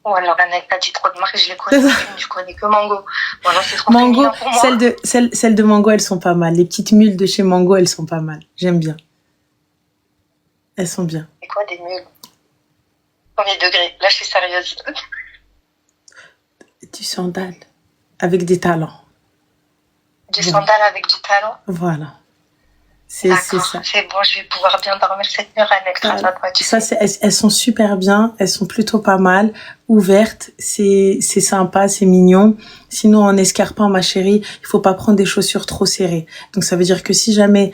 Ou alors, elle n'a pas dit trop de marques, je les connais aucune, je connais que Mango. Bon, alors, c'est trop Mango, féminin pour moi. celles de Mango, elles sont pas mal. Les petites mules de chez Mango, elles sont pas mal. J'aime bien. Elles sont bien. C'est quoi des mules? Premier degré, là je suis sérieuse. Du sandal avec des talons. Du Bon. sandal avec du talon. Voilà. C'est D'accord, ça. c'est bon, je vais pouvoir bien dormir cette nuit, Ranel, grâce à toi, tu Ça, sais. elles sont super bien, elles sont plutôt pas mal, ouvertes, c'est sympa, c'est mignon. Sinon, en escarpin, ma chérie, il faut pas prendre des chaussures trop serrées. Donc, ça veut dire que si jamais,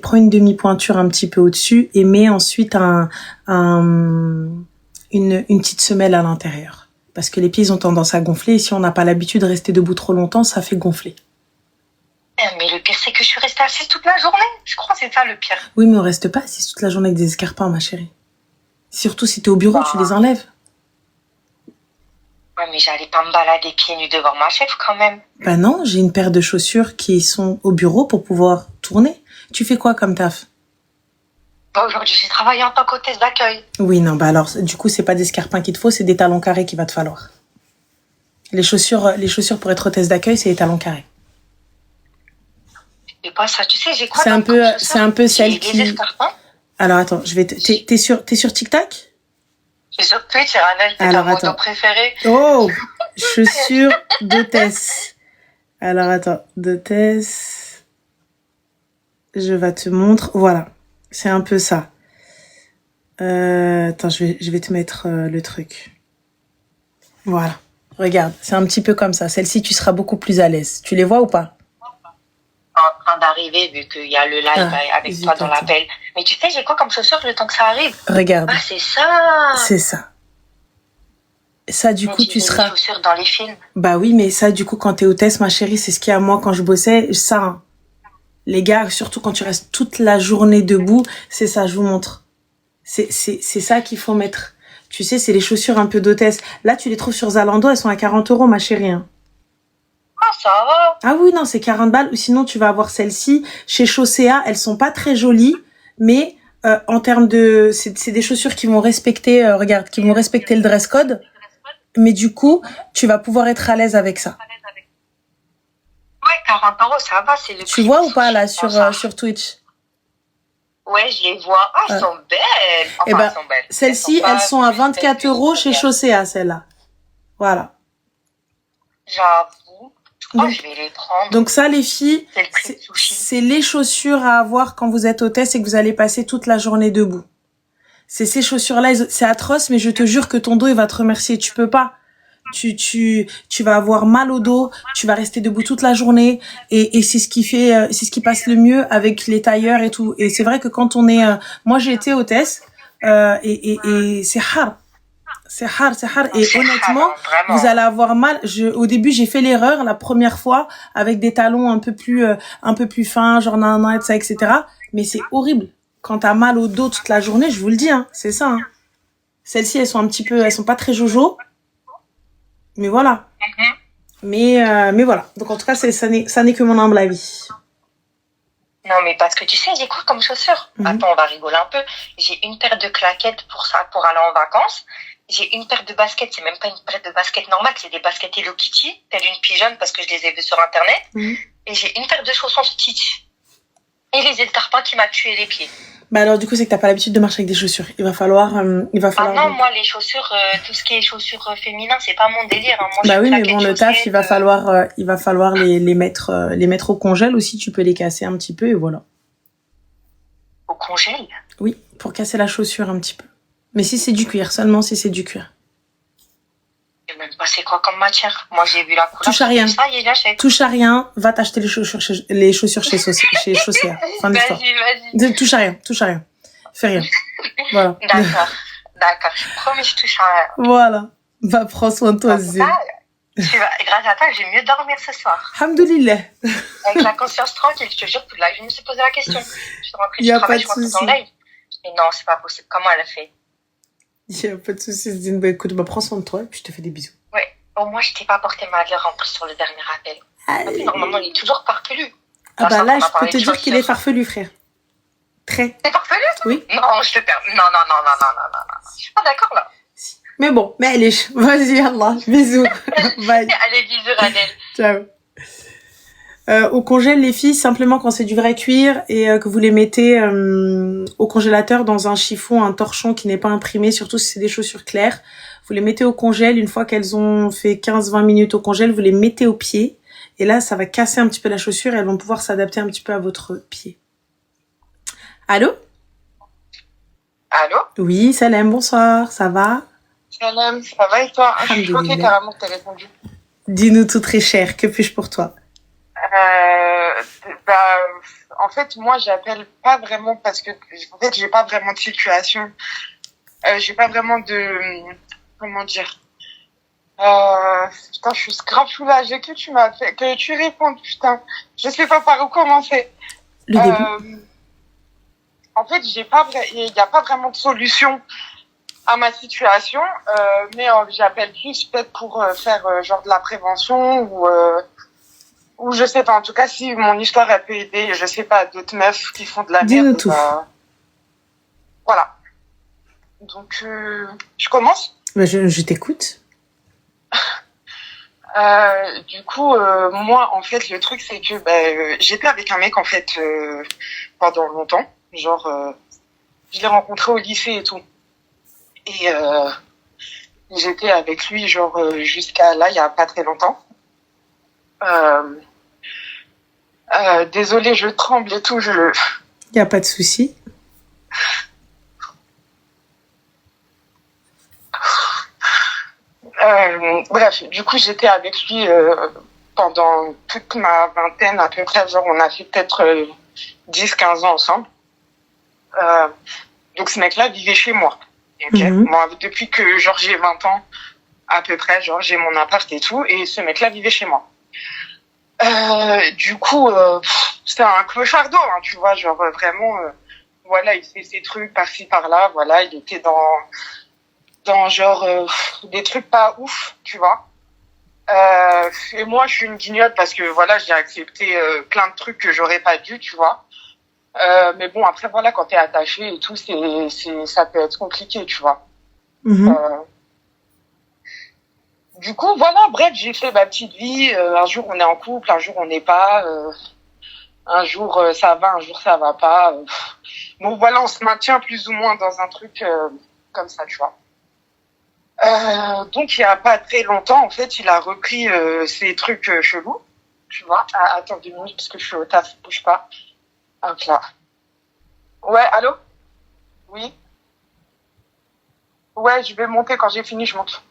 prends une demi-pointure un petit peu au-dessus et mets ensuite une petite semelle à l'intérieur. Parce que les pieds, ils ont tendance à gonfler et si on n'a pas l'habitude de rester debout trop longtemps, ça fait gonfler. Mais le pire, c'est que je suis restée assise toute la journée. Je crois que c'est ça le pire. Oui, mais on reste pas assis toute la journée avec des escarpins, ma chérie. Surtout si t'es au bureau, tu les enlèves. Ouais, mais j'allais pas me balader pieds nus devant ma chef quand même. Bah non, j'ai une paire de chaussures qui sont au bureau pour pouvoir tourner. Tu fais quoi comme taf? Bah, aujourd'hui, j'ai travaillé en tant qu'hôtesse d'accueil. Oui, non, bah alors, du coup, c'est pas des escarpins qu'il te faut, c'est des talons carrés qu'il va te falloir. Les chaussures pour être hôtesse d'accueil, c'est les talons carrés. C'est pas ça, tu sais, j'ai quoi C'est dans un le peu, comme c'est un peu chaussures? celle J'ai qui... des escarpins. Alors, attends, t'es sur TikTok? Je suis sur Twitch, Ranel, c'est Alors, ta moto attends. préférée. Oh! Chaussures d'hôtesse. Alors, attends, d'hôtesse. Je vais te montrer. Voilà. C'est un peu ça. Attends, je vais te mettre le truc. Voilà. Regarde, c'est un petit peu comme ça. Celle-ci, tu seras beaucoup plus à l'aise. Tu les vois ou pas? En train d'arriver, vu qu'il y a le live avec toi dans attends. l'appel. Mais tu sais, j'ai quoi comme chaussures le temps que ça arrive? Regarde. Ah, c'est ça! C'est ça. Ça, du coup, tu seras... Les chaussures dans les films. Bah oui, mais ça, du coup, quand t'es hôtesse, ma chérie, c'est ce qu'il y a moi quand je bossais. Ça, hein. Les gars, surtout quand tu restes toute la journée debout, c'est ça, je vous montre. C'est ça qu'il faut mettre. Tu sais, c'est les chaussures un peu d'hôtesse. Là, tu les trouves sur Zalando, elles sont à 40 €, ma chérie. Hein. Ah, ça va! Ah oui, non, c'est 40 balles. Ou sinon, tu vas avoir celles-ci. Chez Chaussea, elles sont pas très jolies, mais en termes de... C'est des chaussures qui vont respecter, regarde, qui vont respecter le dress code. Mais du coup, tu vas pouvoir être à l'aise avec ça. Ouais, 40 €, ça va, c'est le Tu prix vois du ou pas, là, sushi, sur Twitch? Ouais, je les vois. Ah, elles sont belles! Enfin, Eh ben, elles sont belles. celles-ci, elles sont à 24 € chez Chaussea, celles-là. Voilà. J'avoue. Je crois que Donc- je vais les prendre. Donc ça, les filles, C'est le prix de sushi. c'est les chaussures à avoir quand vous êtes hôtesse et que vous allez passer toute la journée debout. C'est ces chaussures-là, c'est atroce, mais je te jure que ton dos, il va te remercier. Tu peux pas tu vas avoir mal au dos, tu vas rester debout toute la journée et c'est ce qui fait, c'est ce qui passe le mieux avec les tailleurs et tout. Et c'est vrai que quand on est, moi j'ai été hôtesse et c'est hard. C'est hard, c'est hard. Et C'est honnêtement, hard, hein, vraiment. vous allez avoir mal. Au début, j'ai fait l'erreur la première fois avec des talons un peu plus fins, genre nanana, et ça, etc. Mais c'est horrible. Quand t'as mal au dos toute la journée, je vous le dis, hein, c'est ça. Hein. Celles-ci, elles sont pas très jojo. Mais voilà. Mais voilà. Donc en tout cas, ça n'est que mon humble avis. Non, mais parce que tu sais, j'ai quoi comme chaussures? Attends, on va rigoler un peu. J'ai une paire de claquettes pour ça, pour aller en vacances. J'ai une paire de baskets, c'est même pas une paire de baskets normales, c'est des baskets Hello Kitty, telle une pigeonne parce que je les ai vues sur internet. Et j'ai une paire de chaussons Stitch. Et les escarpins qui m'a tué les pieds. Bah alors du coup, c'est que t'as pas l'habitude de marcher avec des chaussures. Il va falloir. Ah non, moi les chaussures, tout ce qui est chaussures féminins, c'est pas mon délire. Hein. Moi, bah oui, mais bon, le taf, il va falloir les mettre au congèle aussi. Tu peux les casser un petit peu et voilà. Au congèle? Oui, pour casser la chaussure un petit peu. Mais si c'est du cuir, seulement si c'est du cuir. Je sais même pas c'est quoi comme matière. Moi, j'ai vu la couleur. Touche à rien. Ça y est, j'achète. Touche à rien, va t'acheter les chaussures chez Chaussea. Fin d'histoire. Vas-y. Touche à rien. Fais rien. Voilà. D'accord. Je promets, je touche à rien. Voilà. Va, prends soin de toi, Zé. Grâce à toi, je vais mieux dormir ce soir. Alhamdoulilah. Avec la conscience tranquille, je te jure, je me suis posé la question. Je suis rentrée du travail, je rentre en live. Et non, c'est pas possible. Comment elle a fait? Il n'y a pas de souci, Zine. Bah écoute, prends soin de toi et puis je te fais des bisous. Ouais, au moins je t'ai pas porté malheur en plus sur le dernier appel. Allez. Normalement, il est toujours farfelu. Ah bah là, je peux te dire qu'il est farfelu, frère. Très. C'est farfelu? Oui. Non, je te perds. Non. Je suis pas d'accord là. Mais bon, mais allez, vas-y, Allah. Bisous. Bye. Allez, bisous, Radel. Ciao. Au congèle, les filles, simplement quand c'est du vrai cuir et que vous les mettez au congélateur dans un chiffon, un torchon qui n'est pas imprimé, surtout si c'est des chaussures claires. Vous les mettez au congèle, une fois qu'elles ont fait 15-20 minutes au congèle, vous les mettez au pied. Et là, ça va casser un petit peu la chaussure et elles vont pouvoir s'adapter un petit peu à votre pied. Allô? Allô? Oui, Salem, bonsoir, ça va? Salam, ça va et toi? Je suis choquée carrément que t'aies répondu. Dis-nous tout très cher, que puis-je pour toi? En fait, moi, j'appelle pas vraiment parce que, en fait, j'ai pas vraiment de situation. J'ai pas vraiment de, comment dire. Putain, je suis grave soulagée que tu m'as fait, que tu répondes, putain. Je sais pas par où commencer. Le début. En fait, il y a pas vraiment de solution à ma situation, mais j'appelle plus peut-être pour faire genre de la prévention ou je sais pas, en tout cas, si mon histoire elle peut aider, je sais pas, d'autres meufs qui font de la merde. Tout. Voilà. Donc, je commence? Je t'écoute. Du coup, moi, en fait, le truc, c'est que j'étais avec un mec, en fait, pendant longtemps. Genre, je l'ai rencontré au lycée et tout. Et j'étais avec lui, genre, jusqu'à là, il y a pas très longtemps. Désolée, je tremble et tout. Il n'y a pas de souci. Bref, du coup, j'étais avec lui pendant toute ma vingtaine à peu près. Genre, on a fait peut-être 10-15 ans ensemble. Donc, ce mec-là vivait chez moi. Okay. Moi, depuis que genre j'ai 20 ans à peu près, genre j'ai mon appart et tout, et ce mec-là vivait chez moi. Du coup, c'était un clochardo, hein, tu vois, genre vraiment, voilà, il fait ses trucs par-ci par-là, voilà, il était dans genre des trucs pas ouf, tu vois. Et moi, je suis une guignotte parce que voilà, j'ai accepté plein de trucs que j'aurais pas dû, tu vois. Mais bon, après, voilà, quand t'es attaché et tout, ça peut être compliqué, tu vois. Du coup, voilà, bref, j'ai fait ma petite vie. Un jour, on est en couple, un jour, on n'est pas. Un jour, ça va, un jour, ça va pas. Bon, voilà, on se maintient plus ou moins dans un truc comme ça, tu vois. Donc, il y a pas très longtemps, en fait, il a repris ces trucs chelous, tu vois. Ah, attends 2 minutes, parce que je suis au taf, bouge pas. Hop là. Ouais, allô? Oui? Ouais, je vais monter quand j'ai fini, je monte.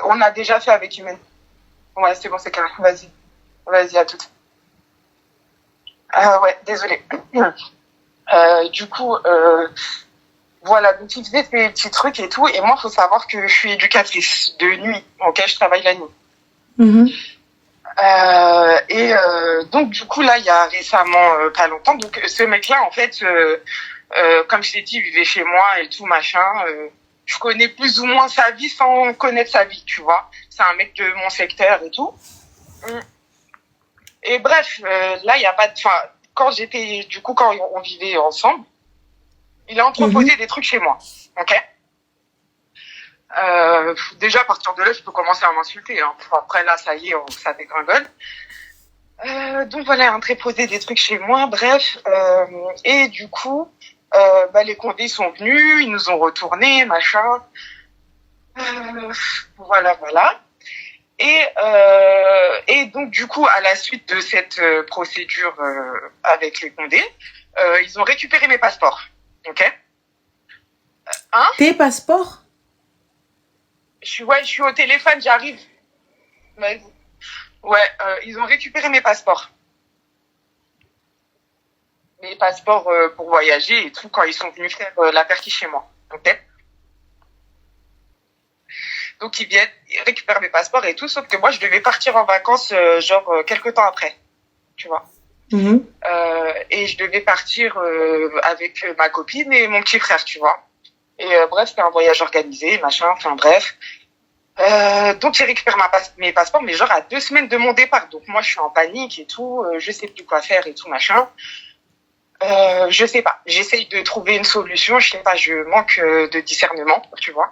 On a déjà fait avec Humaine. Ouais, c'est bon, c'est clair. Vas-y, à toutes. Ouais, désolée. Du coup, voilà, donc il faisait ces petits trucs et tout. Et moi, faut savoir que je suis éducatrice de nuit. Ok, je travaille la nuit. Donc du coup là, il y a récemment, pas longtemps, donc ce mec-là, en fait, comme je t'ai dit, il vivait chez moi et tout machin. Je connais plus ou moins sa vie sans connaître sa vie, tu vois. C'est un mec de mon secteur et tout. Et bref, là, il y a pas de... Enfin, quand on vivait ensemble, il a entreposé des trucs chez moi, ok. Déjà, à partir de là, je peux commencer à m'insulter. Hein. Après, là, ça y est, ça dégringole. Donc voilà, il a entreposé des trucs chez moi, bref. Et du coup, les condés sont venus, ils nous ont retournés, machin. Voilà. Et donc, du coup, à la suite de cette procédure avec les condés, ils ont récupéré mes passeports. Ok. Tes passeports? Je suis au téléphone, j'arrive. Vas-y. Ouais, ils ont récupéré mes passeports. Mes passeports pour voyager et tout, quand ils sont venus faire la perquis chez moi. Ok. Donc, ils viennent, ils récupèrent mes passeports et tout, sauf que moi, je devais partir en vacances, quelques temps après. Tu vois. Et je devais partir avec ma copine et mon petit frère, tu vois. Et bref, c'était un voyage organisé, machin, enfin bref. Donc j'ai récupéré mes passeports, mais genre à 2 semaines de mon départ. Donc moi, je suis en panique et tout, je sais plus quoi faire et tout, machin. Je sais pas, j'essaye de trouver une solution, je sais pas, je manque de discernement, tu vois.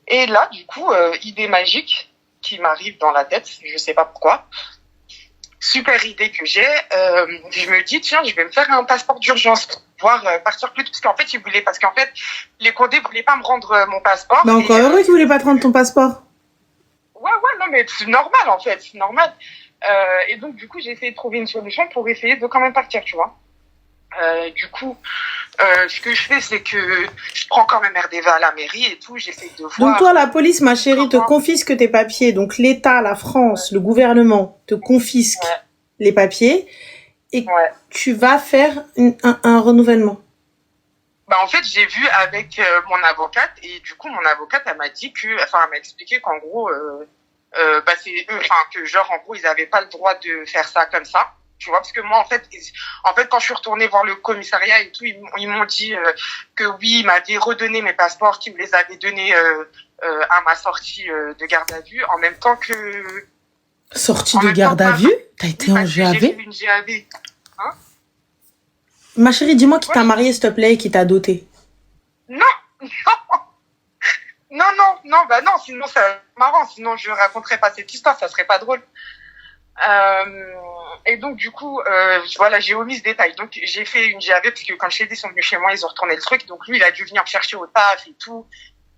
Et là, du coup, idée magique qui m'arrive dans la tête, je sais pas pourquoi. Super idée que j'ai, je me dis, tiens, je vais me faire un passeport d'urgence pour pouvoir partir plus tôt. Parce qu'en fait, les condés voulaient pas me rendre mon passeport. Bah encore heureux qu'ils voulaient pas te rendre ton passeport. Ouais, non, mais c'est normal, en fait, c'est normal. Et donc, du coup, j'ai essayé de trouver une solution pour essayer de quand même partir, tu vois. Du coup, ce que je fais, c'est que je prends quand même RDV à la mairie et tout, j'essaye de voir... Donc toi, la police, ma chérie, te confisque tes papiers. Donc l'État, la France, le gouvernement te confisque les papiers et tu vas faire un renouvellement. Bah en fait, j'ai vu avec mon avocate et du coup, mon avocate, elle m'a expliqué qu'en gros, c'est eux, que genre, en gros, ils avaient pas le droit de faire ça comme ça. Tu vois, parce que moi, en fait, quand je suis retournée voir le commissariat et tout, ils m'ont dit que oui, ils m'avaient redonné mes passeports, qu'ils me les avaient donnés à ma sortie de garde à vue, en même temps que... Sortie de garde à vue? T'as été en GAV? J'ai fait une GAV. Hein? Ma chérie, dis-moi qui t'a marié, s'il te plaît, et qui t'a doté. Non, sinon c'est marrant, sinon je raconterais pas cette histoire, ça serait pas drôle. Et donc du coup, j'ai omis ce détail. Donc j'ai fait une GAV parce que quand je t'ai dit, ils sont venus chez moi, ils ont retourné le truc. Donc lui, il a dû venir me chercher au taf et tout,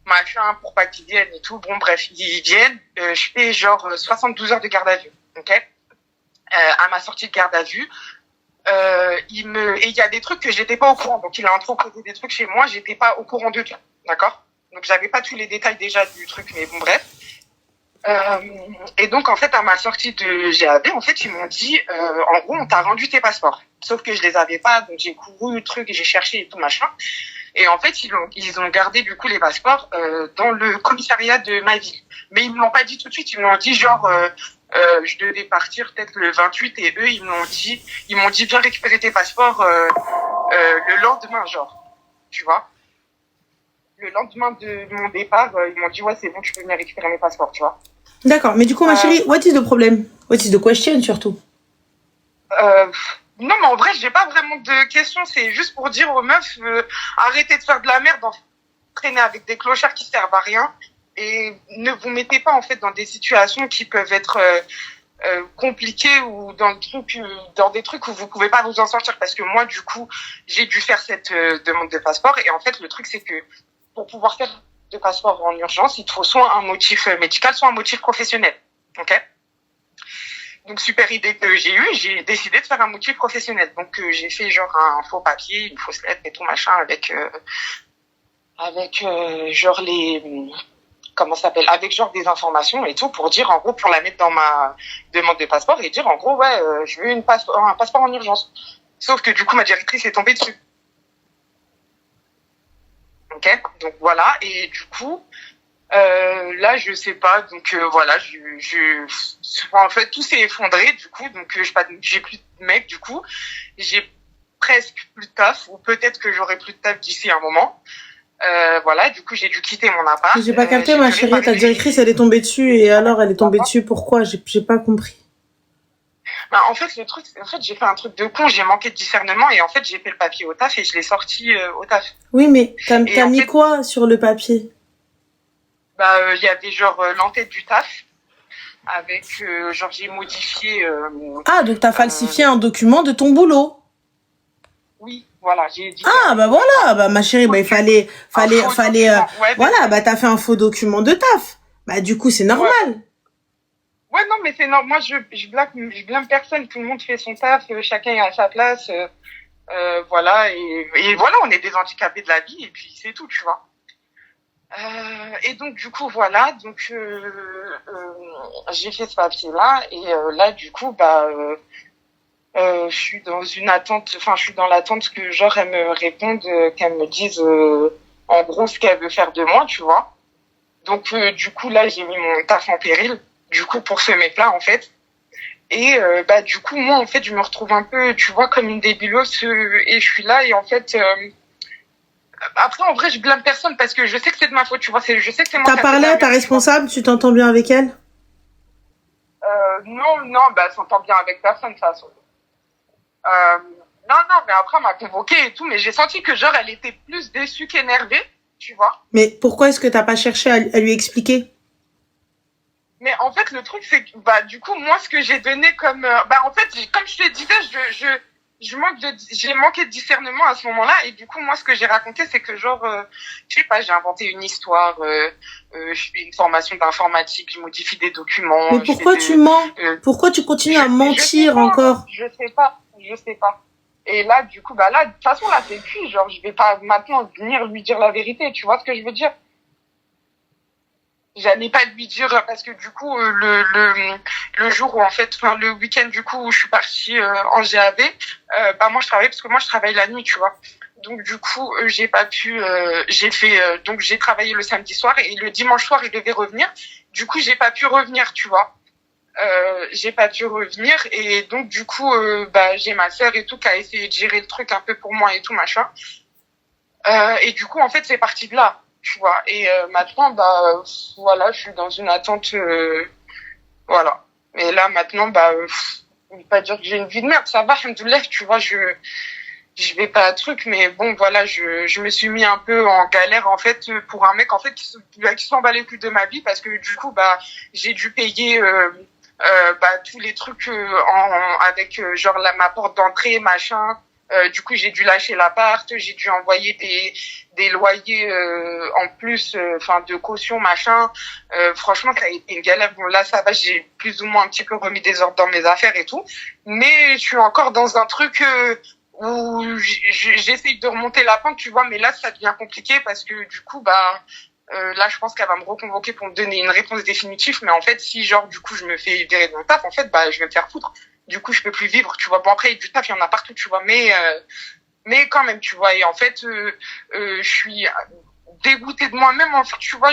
machin, pour pas qu'ils viennent et tout. Bon bref, ils viennent. Je fais genre 72 heures de garde à vue, ok. À ma sortie de garde à vue, il y a des trucs que j'étais pas au courant. Donc il a introduit des trucs chez moi, j'étais pas au courant de tout, d'accord. Donc j'avais pas tous les détails déjà du truc, mais bon bref. Et donc en fait à ma sortie de GAV, en fait ils m'ont dit en gros on t'a rendu tes passeports, sauf que je les avais pas, donc j'ai couru le truc, j'ai cherché et tout machin, et en fait ils ont gardé du coup les passeports dans le commissariat de ma ville, mais ils me l'ont pas dit tout de suite, ils me l'ont dit genre je devais partir peut-être le 28 et eux ils m'ont dit viens récupérer tes passeports le lendemain, genre, tu vois. Le lendemain de mon départ, ils m'ont dit ouais c'est bon, tu peux venir récupérer mes passeports, tu vois. D'accord, mais du coup ma chérie, what is the problem? What is the question surtout? Non mais en vrai j'ai pas vraiment de questions, c'est juste pour dire aux meufs arrêtez de faire de la merde, traîner avec des clochards qui servent à rien et ne vous mettez pas en fait dans des situations qui peuvent être compliquées ou dans des trucs où vous pouvez pas vous en sortir, parce que moi du coup j'ai dû faire cette demande de passeport et en fait le truc c'est que pour pouvoir faire de passeport en urgence, il te faut soit un motif médical, soit un motif professionnel. Ok? Donc, super idée que j'ai eue, j'ai décidé de faire un motif professionnel. Donc, j'ai fait genre un faux papier, une fausse lettre et tout machin avec genre comment ça s'appelle, avec genre des informations et tout pour dire en gros, pour la mettre dans ma demande de passeport et dire en gros, ouais, je veux un passeport en urgence. Sauf que du coup, ma directrice est tombée dessus. Ok, donc voilà, et du coup, là, je sais pas, donc voilà, en fait, tout s'est effondré, du coup, donc j'ai plus de mec, du coup, j'ai presque plus de taf, ou peut-être que j'aurai plus de taf d'ici un moment. Voilà, du coup, j'ai dû quitter mon appart. J'ai pas capté, ma chérie, ta directrice, elle est tombée dessus, et alors, elle est tombée dessus, pourquoi? J'ai pas compris. Bah, en fait, j'ai fait un truc de con, j'ai manqué de discernement, et en fait, j'ai fait le papier au taf, et je l'ai sorti au taf. Oui, mais t'as mis quoi sur le papier? Bah, il y avait genre l'entête du taf, avec genre j'ai modifié. Ah, donc t'as falsifié un document de ton boulot. Oui, voilà, j'ai dit. Ah, bah voilà, bah ma chérie, bah il fallait, ouais, voilà, bah t'as fait un faux document de taf. Bah du coup, c'est normal. Ouais, non, mais c'est normal. Moi, je blâme personne. Tout le monde fait son taf, chacun est à sa place. Voilà, et voilà, on est des handicapés de la vie, et puis c'est tout, tu vois. Et donc du coup voilà, donc j'ai fait ce papier-là et là du coup bah je suis dans une attente, enfin je suis dans l'attente que genre elle me réponde, qu'elle me dise en gros ce qu'elle veut faire de moi, tu vois. Donc du coup là j'ai mis mon taf en péril, du coup pour ce mec-là en fait. Et bah du coup moi en fait je me retrouve un peu, tu vois, comme une débilos et je suis là et en fait après, en vrai, je blâme personne parce que je sais que c'est de ma faute, tu vois. Je sais que c'est moi. T'as parlé à ta responsable, tu t'entends bien avec elle? Non, bah, elle s'entend bien avec personne, de toute façon. Non, mais après, elle m'a convoqué et tout, mais j'ai senti que genre, elle était plus déçue qu'énervée, tu vois. Mais pourquoi est-ce que t'as pas cherché à lui expliquer? Mais en fait, le truc, c'est que, bah, du coup, moi, ce que j'ai donné comme, bah, en fait, comme je te disais, j'ai manqué de discernement à ce moment-là et du coup moi ce que j'ai raconté c'est que genre je sais pas, j'ai inventé une histoire, je fais une formation d'informatique, je modifie des documents. Mais pourquoi tu mens? Pourquoi tu continues à mentir encore? Je sais pas. Et là du coup bah là de toute façon là c'est cuit, genre je vais pas maintenant venir lui dire la vérité, tu vois ce que je veux dire? J'allais pas lui dire parce que du coup le jour où en fait enfin le week-end du coup où je suis partie en GAV, bah moi je travaillais parce que moi je travaille la nuit, tu vois. Donc du coup j'ai pas pu donc j'ai travaillé le samedi soir et le dimanche soir je devais revenir. Du coup j'ai pas pu revenir, tu vois. J'ai pas pu revenir et donc du coup bah j'ai ma sœur et tout qui a essayé de gérer le truc un peu pour moi et tout machin. Et du coup en fait c'est parti de là. Tu vois, et maintenant bah voilà, je suis dans une attente voilà, et là maintenant bah je vais pas dire que j'ai une vie de merde, ça va, alhamdoulilah, tu vois, je vais pas à truc, mais bon voilà, je me suis mis un peu en galère en fait pour un mec en fait qui s'en bat les couilles de ma vie parce que du coup bah j'ai dû payer bah tous les trucs avec genre ma porte d'entrée machin. Du coup, j'ai dû lâcher l'appart, j'ai dû envoyer des loyers en plus, enfin de caution machin. Franchement, ça a été une galère. Bon, là, ça va, j'ai plus ou moins un petit peu remis des ordres dans mes affaires et tout, mais je suis encore dans un truc où j'essaye de remonter la pente, tu vois. Mais là, ça devient compliqué parce que du coup, bah là, je pense qu'elle va me reconvoquer pour me donner une réponse définitive. Mais en fait, si genre du coup je me fais virer de mon taf, en fait, bah je vais me faire foutre. Du coup, je peux plus vivre, tu vois. Bon, après, du taf, il y en a partout, tu vois. Mais quand même, tu vois. Et en fait, je suis dégoûtée de moi-même, en fait, tu vois.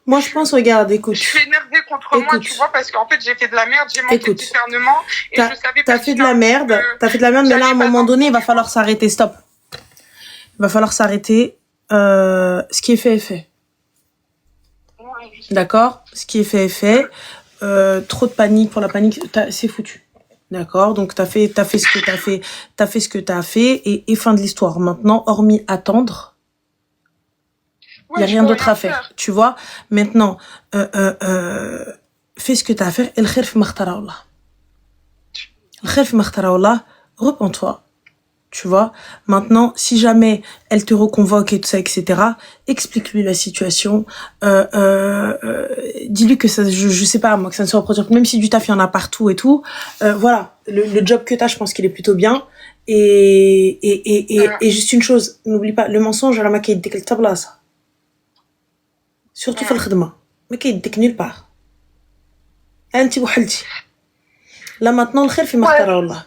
Moi, je pense, regarde, écoute. Je suis énervée contre moi, tu vois, parce qu'en fait, j'ai fait de la merde, j'ai manqué de discernement. Et je savais pas. T'as fait de la merde, mais là, à un moment donné, il va falloir s'arrêter. Stop. Il va falloir s'arrêter. Ce qui est fait est fait. D'accord? Ce qui est fait est fait. Trop de panique, pour la panique, c'est foutu. D'accord? Donc t'as fait ce que t'as fait, et fin de l'histoire. Maintenant, hormis attendre, il y a rien d'autre à faire. Tu vois? Maintenant, fais ce que t'as à faire. El khair fi ma khtara Allah. El khair fi ma khtara Allah. Repens-toi. Tu vois? Maintenant, si jamais elle te reconvoque et tout ça, etc., explique-lui la situation. Dis-lui que ça, je sais pas, moi, que ça ne se reproduise pas. Même si du taf, il y en a partout et tout. Voilà. Le job que t'as, je pense qu'il est plutôt bien. Et juste une chose, n'oublie pas, le mensonge à la maquille dès qu'elle tabla, ça. surtout في الخدمة ما كيديك nulle part انت وحلتي là maintenant الخير في مختار الله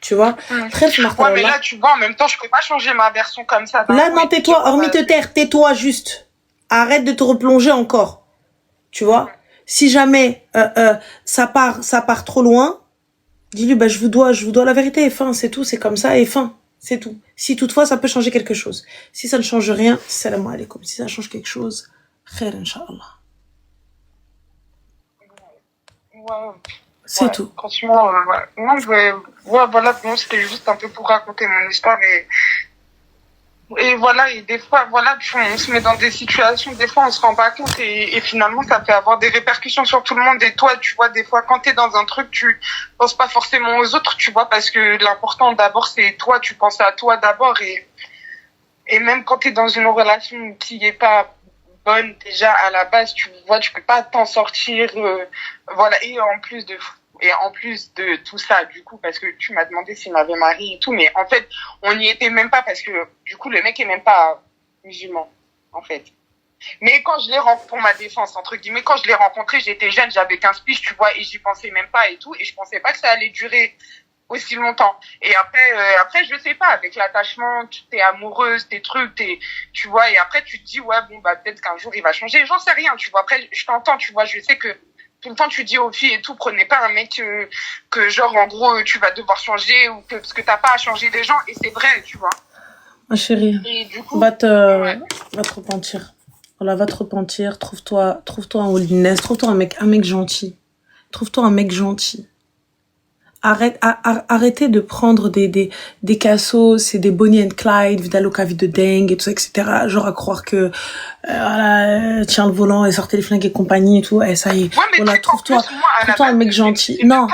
tu vois الخير في مختار Ouais, mais الله là, tu vois, en même temps, je peux pas changer ma version comme ça. là non tais-toi hormis te taire tais-toi juste arrête de te replonger encore tu vois si jamais ça part trop loin dis-lui bah je vous dois la vérité et fin c'est tout c'est comme ça et fin c'est tout si toutefois ça peut changer quelque chose si ça ne change rien salam alaikum si ça change quelque chose khair inchallah Ouais. c'est Ouais, tout franchement, ouais. Non, ouais, voilà, bon, c'était juste un peu pour raconter mon histoire et voilà, et des fois, voilà, on se met dans des situations, des fois on se rend pas compte et finalement ça peut avoir des répercussions sur tout le monde et toi, tu vois, des fois quand t'es dans un truc, tu penses pas forcément aux autres, tu vois, parce que l'important d'abord c'est toi, tu penses à toi d'abord et même quand t'es dans une relation qui est pas bonne déjà à la base, tu vois, tu peux pas t'en sortir, voilà, et en plus de tout ça, du coup, parce que tu m'as demandé s'il m'avait marié et tout, mais en fait, on n'y était même pas parce que, du coup, le mec est même pas musulman, en fait. Mais quand je l'ai rencontré, pour ma défense, entre guillemets, quand je l'ai rencontré, j'étais jeune, j'avais 15 piges, tu vois, et j'y pensais même pas et tout, et je pensais pas que ça allait durer aussi longtemps. Et après, je sais pas, avec l'attachement, t'es amoureuse, tes trucs, tu vois, et après, tu te dis, ouais, bon, bah, peut-être qu'un jour, il va changer. J'en sais rien, tu vois. Après, je t'entends, tu vois, je sais que tout le temps, tu dis aux filles et tout, prenez pas un mec que genre, en gros, tu vas devoir changer ou parce que t'as pas à changer des gens, et c'est vrai, tu vois. ma chérie Et du coup, va te repentir voilà va te repentir trouve-toi un holiness trouve-toi un mec gentil trouve-toi un mec gentil arrêtez de prendre des cassos et des Bonnie and Clyde, vida loca, vie de dingue et tout ça, etc. Genre à croire que, voilà, tiens le volant et sortez les flingues et compagnie et tout, et ça y est. ouais, mais Voilà, trouve-toi un mec gentil. Non,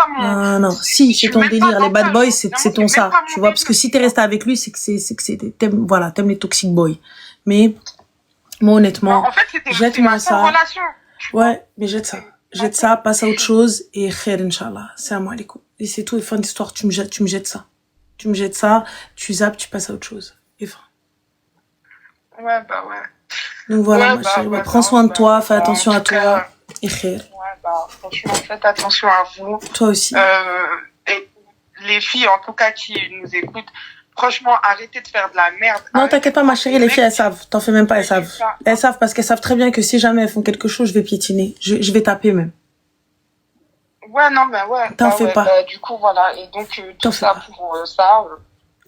non, si, c'est ton délire, les bad boys, c'est ton ça, tu vois, parce que si t'es resté avec lui, c'est que t'aimes les toxic boys. Mais, moi, honnêtement, en fait, c'était jette-moi ma seule ça. relation. Ouais, mais jette ça, passe à autre chose, et khair, Inch'Allah. Salam alaikum. Et c'est tout, et fin d'histoire, tu me jettes ça. Tu zappes, tu passes à autre chose. Et fin. Ouais, bah ouais. Donc voilà, Ouais, ma bah, chérie, ouais, prends soin de toi, fais bah, attention en à tout toi, cas, et khair. ouais, bah, franchement, faites attention à vous. Toi aussi. Et les filles, en tout cas, qui nous écoutent, franchement, arrêtez de faire de la merde. Non, t'inquiète pas, ma chérie, les filles, elles savent. T'en fais même pas, elles savent. Elles savent parce qu'elles savent très bien que si jamais elles font quelque chose, je vais piétiner. Je vais taper même. Ouais, non, mais ouais. T'en fais pas. Bah, du coup, voilà. Et donc, tout ça pour ça.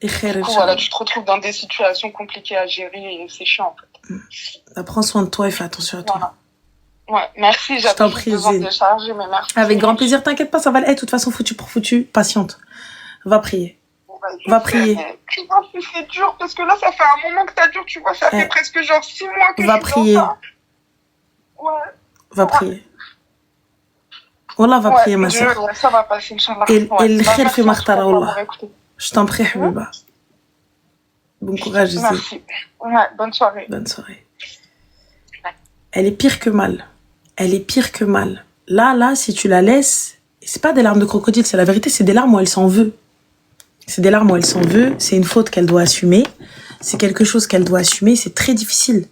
Et khair, du coup, voilà, tu te retrouves dans des situations compliquées à gérer et c'est chiant, en fait. Prends soin de toi et fais attention à toi. Voilà. Ouais, merci, j'avais besoin de décharger, mais merci. Avec grand plaisir, t'inquiète pas, ça va aller. De toute façon, foutu pour foutu, patiente. Va prier. Va prier. Tu vois, c'est dur, parce que là, ça fait un moment que ça dure, tu vois, ça fait presque genre 6 mois que va je suis prier. dans ça. Ouais. Va prier. Wallah, va prier, ma soeur. Ouais, ça va passer, Inch'Allah. Et le khir fi makhtara Allah. Je t'en prie, Habiba. Bon courage, Zé. Merci. Ouais, bonne soirée. Bonne soirée. Elle est pire que mal. Elle est pire que mal. Là, si tu la laisses, c'est pas des larmes de crocodile, c'est la vérité, c'est des larmes où elle s'en veut. C'est des larmes où elle s'en veut, c'est une faute qu'elle doit assumer, c'est quelque chose qu'elle doit assumer, c'est très difficile.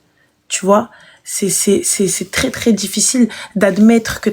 Tu vois, c'est très très difficile d'admettre que